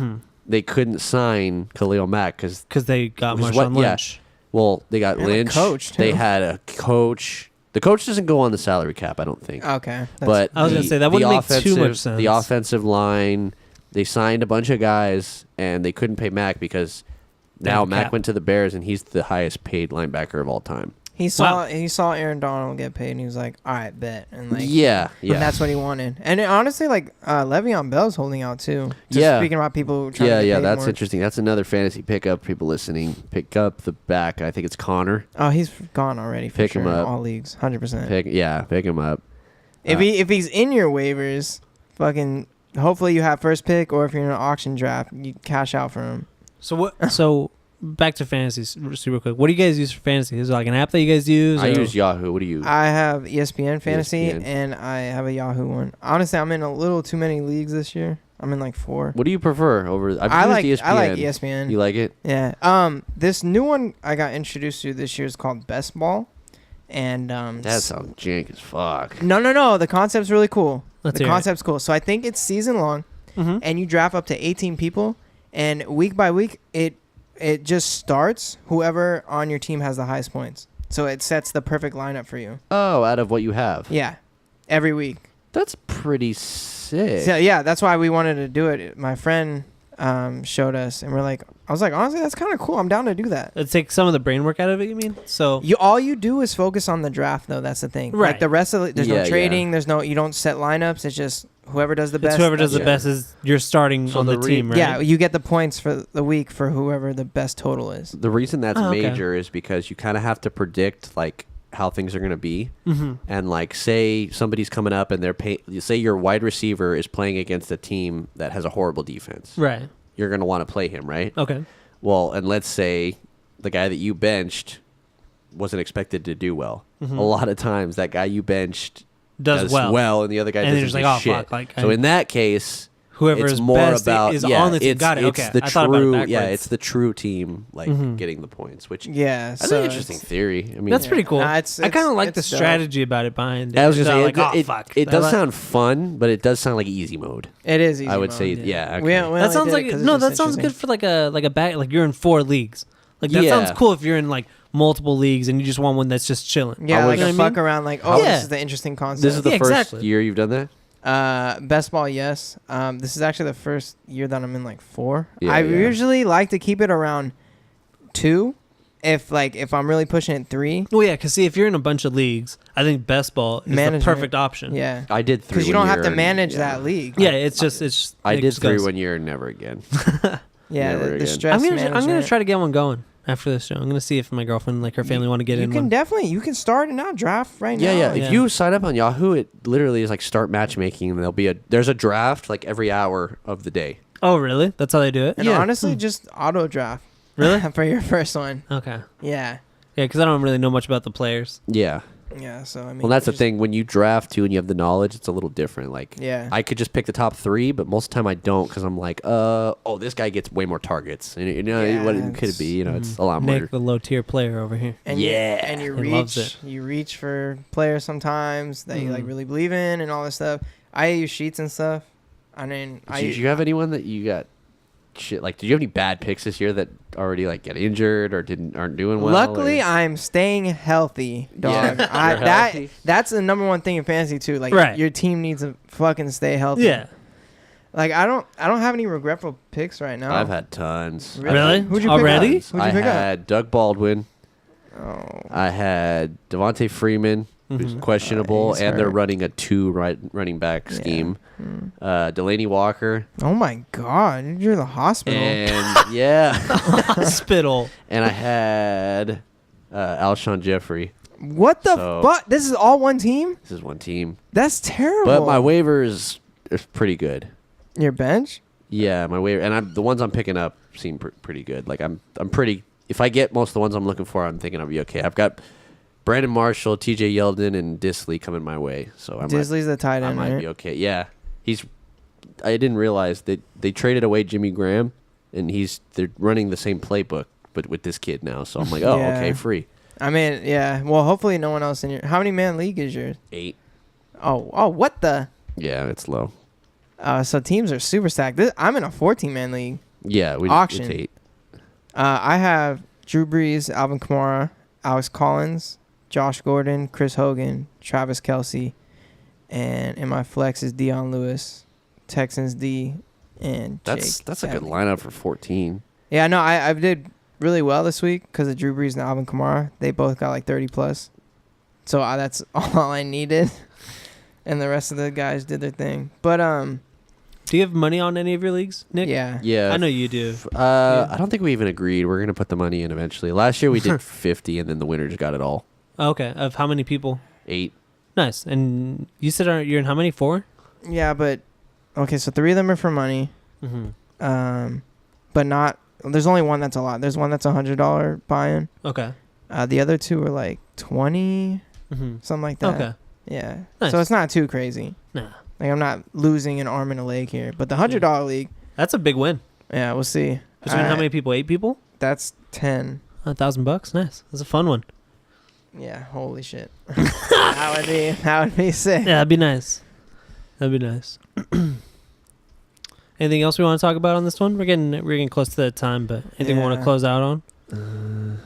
they couldn't sign Khalil Mack because Because they got Which is Marshawn what- yeah. Lynch. well, they got And a Lynch. coach, They too. had a coach. The coach doesn't go on the salary cap, I don't think. Okay. But I was gonna the- say, that wouldn't the make too much offensive- sense. The offensive line, they signed a bunch of guys, and they couldn't pay Mack because now the Mack cap. went to the Bears, and he's the highest paid linebacker of all time. he saw Aaron Donald get paid, and he was like, "All right, bet." And like, Yeah, yeah. and that's what he wanted. And honestly, like Le'Veon Bell's holding out too. Just Yeah. speaking about people trying Yeah, to get yeah, paid that's more. interesting. That's another fantasy pickup. People listening, pick up the back. I think it's Connor. Oh, he's gone already for Pick sure. him up. All leagues, 100%. Pick him up. If he's in your waivers, fucking. Hopefully you have first pick, or if you're in an auction draft, you cash out for him. So what? So back to fantasy super quick. What do you guys use for fantasy? Is it like an app that you guys use? I or- use Yahoo. What do you? I have ESPN Fantasy, ESPN. and I have a Yahoo one. Honestly, I'm in a little too many leagues this year. I'm in like 4. What do you prefer over? I like used ESPN. I like ESPN. You like it? Yeah. This new one I got introduced to this year is called Best Ball, and That sounds jank as fuck. no. The concept's really cool. Let's The hear it. concept's cool. So I think it's season long, Mhm. and you draft up to 18 people, and week by week it just starts whoever on your team has the highest points. So it sets the perfect lineup for you. Oh, out of what you have. Yeah, every week. That's pretty sick. So yeah, that's why we wanted to do it. My friend showed us, and I was like, honestly, that's kind of cool. I'm down to do that. It takes some of the brain work out of it. You mean? So All you do is focus on the draft, though. That's the thing. Right. Like the rest of it, there's Yeah, no trading. There's no. You don't set lineups. It's just whoever does the it's best. whoever does the that's it. best is you're starting So on the the team, right? Yeah, you get the points for the week for whoever the best total is. The reason that's Oh, okay. major is because you kind of have to predict like how things are going to be. Mm-hmm. And like, say somebody's coming up and say your wide receiver is playing against a team that has a horrible defense. Right. You're going to want to play him, right? Okay. Well, and let's say the guy that you benched wasn't expected to do well. Mhm. A lot of times, that guy you benched Does well. and the other guy And then doesn't you're do just like, oh, shit. fuck, like, so I- in that case, Whoever it's is more best about is yeah, on the team. it's, Got it. it's Okay. the I thought about it true backwards. yeah, it's the true team like Mhm. getting the points, which Yeah, that's so an interesting it's- theory. I mean, That's pretty cool. Nah, I it's- kind of like the it's dope. strategy about it behind it. I was gonna It's say not like, it, oh, fuck. it I does like- sound fun, but it does sound like easy mode. It is easy. I would say mode. yeah. Okay. We That only sounds did it like 'cause it's no. just That sounds good interesting. for like a bag. Like you're in 4 leagues. Like that Yeah. sounds cool if you're in like multiple leagues and you just want one that's just chilling. Yeah, I like was- a You know what I fuck mean? around. Like, Yeah. this is the interesting concept. This is the Yeah, first exactly. year you've done that. Best ball, yes. This is actually the first year that I'm in like 4. Yeah, I yeah. usually like to keep it around 2. If I'm really pushing it 3. Well, yeah, because see, if you're in a bunch of leagues, I think best ball is Management. the perfect option. Yeah, I did 3 because you one don't have year to and- manage yeah. that league. Yeah, it's just I it did just 3 goes. 1 year and never again. Yeah, Never the again. stress. I'm gonna management. try to get one going after this show. I'm gonna see if my girlfriend like her family want to get You in can one. definitely you can start it now. Draft right Yeah, now. yeah. Yeah. If you sign up on Yahoo, it literally is like start matchmaking, and there's a draft like every hour of the day. Oh, really? That's how they do it? And Yeah. honestly, just auto draft. Really? For your first one. Okay. Yeah. Yeah, because I don't really know much about the players. Yeah. Yeah. So I mean. Well, that's the just- thing. When you draft too, and you have the knowledge, it's a little different. Like, Yeah. I could just pick the top 3, but most of the time I don't because I'm like, this guy gets way more targets. And, Yeah, what it could be, it's a lot more. Nick, the low tier player over here. And Yeah. and you He loves reach it. you reach for players sometimes that you like Mm. really believe in and all this stuff. I use sheets and stuff. I mean, Did you have anyone that you got shit? Like, did you have any bad picks this year that already like get injured or aren't doing well? luckily or- I'm staying healthy, dog. Yeah, you're healthy. That's the number one thing in fantasy too. Like Right. your team needs to fucking stay healthy. Yeah. Like I don't have any regretful picks right now. I've had tons. Really? Who'd you Already? pick up? Who'd you I pick up? had Doug Baldwin. Oh. I had Devontae Freeman, who's questionable, he's and they're hurt. running a running back scheme. Delaney Walker, Oh my God, you're in the hospital. and yeah, Hospital. and I had Alshon Jeffrey. What the So- fuck? This is all one team? This is one team, That's terrible. but my waivers is pretty good. Your bench? Yeah, my waiver, and the ones I'm picking up seem pretty good. Like I'm pretty. If I get most of the ones I'm looking for, I'm thinking I'll be okay. I've got Brandon Marshall, T.J. Yeldon, and Disley coming my way, so Disley's the tight I end, might right? be okay. Yeah, I didn't realize that they traded away Jimmy Graham, and they're running the same playbook, but with this kid now. So I'm like, oh, Yeah. okay, free. I mean, yeah. Well, hopefully no one else in your... How many man league is yours? 8. Oh, what the... Yeah, it's low. So teams are super stacked. I'm in a 14-man league. Yeah, Auction. It's 8. I have Drew Brees, Alvin Kamara, Alex Collins, Josh Gordon, Chris Hogan, Travis Kelce, and in my flex is Deion Lewis, Texans D, and That's Jake a good Savage. lineup for 14. Yeah, no, I did really well this week because of Drew Brees and Alvin Kamara. They both got like 30 plus, so that's all I needed, and the rest of the guys did their thing. But Do you have money on any of your leagues, Nick? yeah, Yeah, I know you do. I don't think we even agreed. We're gonna put the money in eventually. Last year we did 50, and then the winner just got it all. Okay. Of how many people? 8. Nice. And you said you're in how many? 4? yeah, but okay, so 3 of them are for money. Mm-hmm. But not. There's only one that's a lot. There's one that's $100 buy-in. Okay. The other 2 are like 20, Mm-hmm. something like that. Okay. Yeah. Nice. So it's not too crazy. Nah. Like I'm not losing an arm and a leg here. But the $100 league, That's a big win. yeah, we'll see. Between how many people? 8 people? That's 10. $1,000. Nice. That's a fun one. Yeah. Holy shit. that would be sick. Yeah, that'd be nice. That'd be nice. Anything else we want to talk about on this one? We're getting close to that time, but anything we want to Yeah. close out on?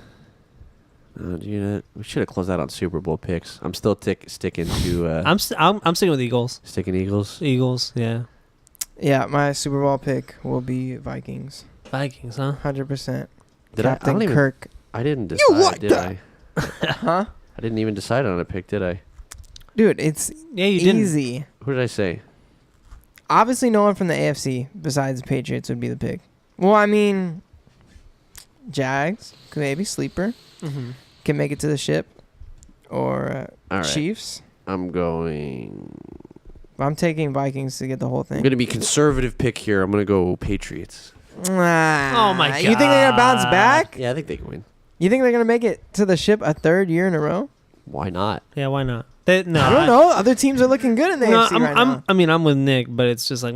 We should have closed out on Super Bowl picks. I'm still sticking to I'm sticking with Eagles. sticking Eagles. Eagles, yeah. Yeah. My Super Bowl pick will be Vikings. Vikings, huh? 100%. Did I? I Captain don't even. Kirk. I didn't decide. like did that? I? Huh? I didn't even decide on a pick, did I? Dude, it's Yeah, you didn't. easy. Who did I say? Obviously, no one from the AFC besides the Patriots would be the pick. Well, I mean, Jags, maybe sleeper, Mm-hmm. can make it to the ship, or All right. Chiefs. I'm going. I'm taking Vikings to get the whole I'm thing. gonna be conservative pick here. I'm gonna go Patriots. Oh my You think they're gonna bounce God. back? Yeah, I think they can win. You think they're gonna make it to the ship a 3rd year in a row? Why not? Yeah, why not? I don't know. Other teams are looking good in the AFC right now. I'm with Nick, but it's just like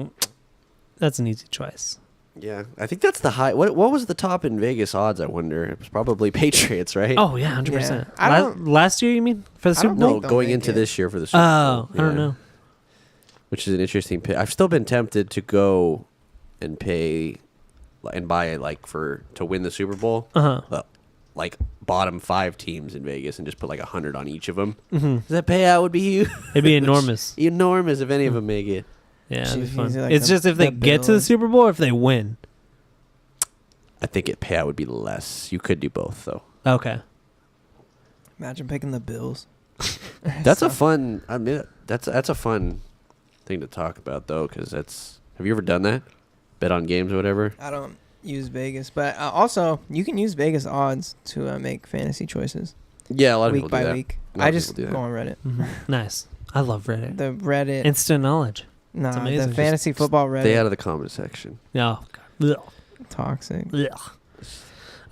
that's an easy choice. Yeah, I think that's the high. What was the top in Vegas odds? I wonder. It was probably Patriots, right? Oh yeah, 100%. I don't- Last year, you mean for the I Super don't Bowl? no, think they'll going make into it. this year for the Super Bowl. Oh, I don't Yeah. know. Which is an interesting pick. I've still been tempted to go and pay and buy to win the Super Bowl. Uh-huh. Like bottom 5 teams in Vegas and just put like 100 on each of them. Mm-hmm. That payout would be huge. It'd be enormous. Enormous if any of them make it. Yeah, it'd be Jeez, fun. these are like It's the- just if they the get to the Bills. Super Bowl or if they win. I think payout would be less. You could do both though. Okay. Imagine picking the Bills. That's a fun. I mean, that's a fun thing to talk about though, because that's. Have you ever done that? Bet on games or whatever. I don't use Vegas, but also you can use Vegas odds to make fantasy choices Yeah, a lot of week people do by that. week. A lot I of just people do go that. on Reddit. Mhm. Nice. I love Reddit. The Reddit, Instant knowledge. nah, amazing. the Just fantasy football Stay Reddit, out of the comment section. Oh, God. toxic. Ugh. Ugh.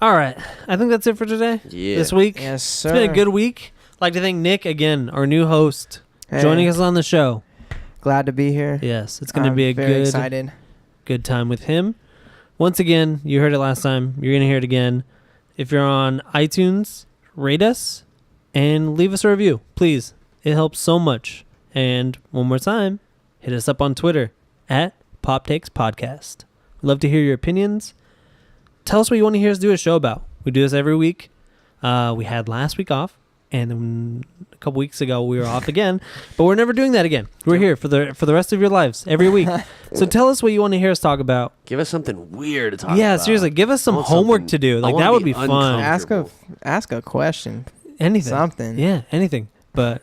All right. I think that's it for today. Yeah. This week. Yes, sir. It's been a good week. I'd like to thank Nick again, our new host, Hey, joining us on the show. Glad to be here. Yes, it's going to I'm be a very good excited. good time with him. Once again, you heard it last time. You're going to hear it again. If you're on iTunes, rate us and leave us a review, please. It helps so much. And one more time, hit us up on Twitter at Pop Takes Podcast. Love to hear your opinions. Tell us what you want to hear us do a show about. We do this every week. We had last week off, And then a couple weeks ago we were off again, but we're never doing that again. We're here for the rest of your lives every week. So tell us what you want to hear us talk about. Give us something weird to talk about. Yeah, seriously, give us some I want homework something- to do. I Like wanna that would be be fun. Ask a question. Anything. Something. Yeah, anything. But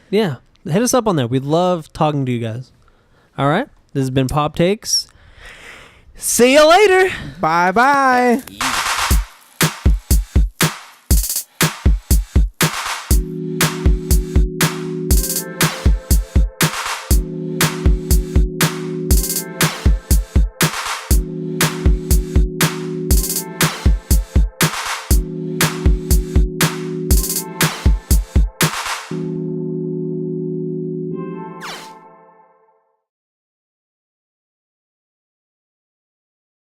yeah, hit us up on there. We love talking to you guys. All right. This has been Pop Takes. See you later. Bye bye. Yeah.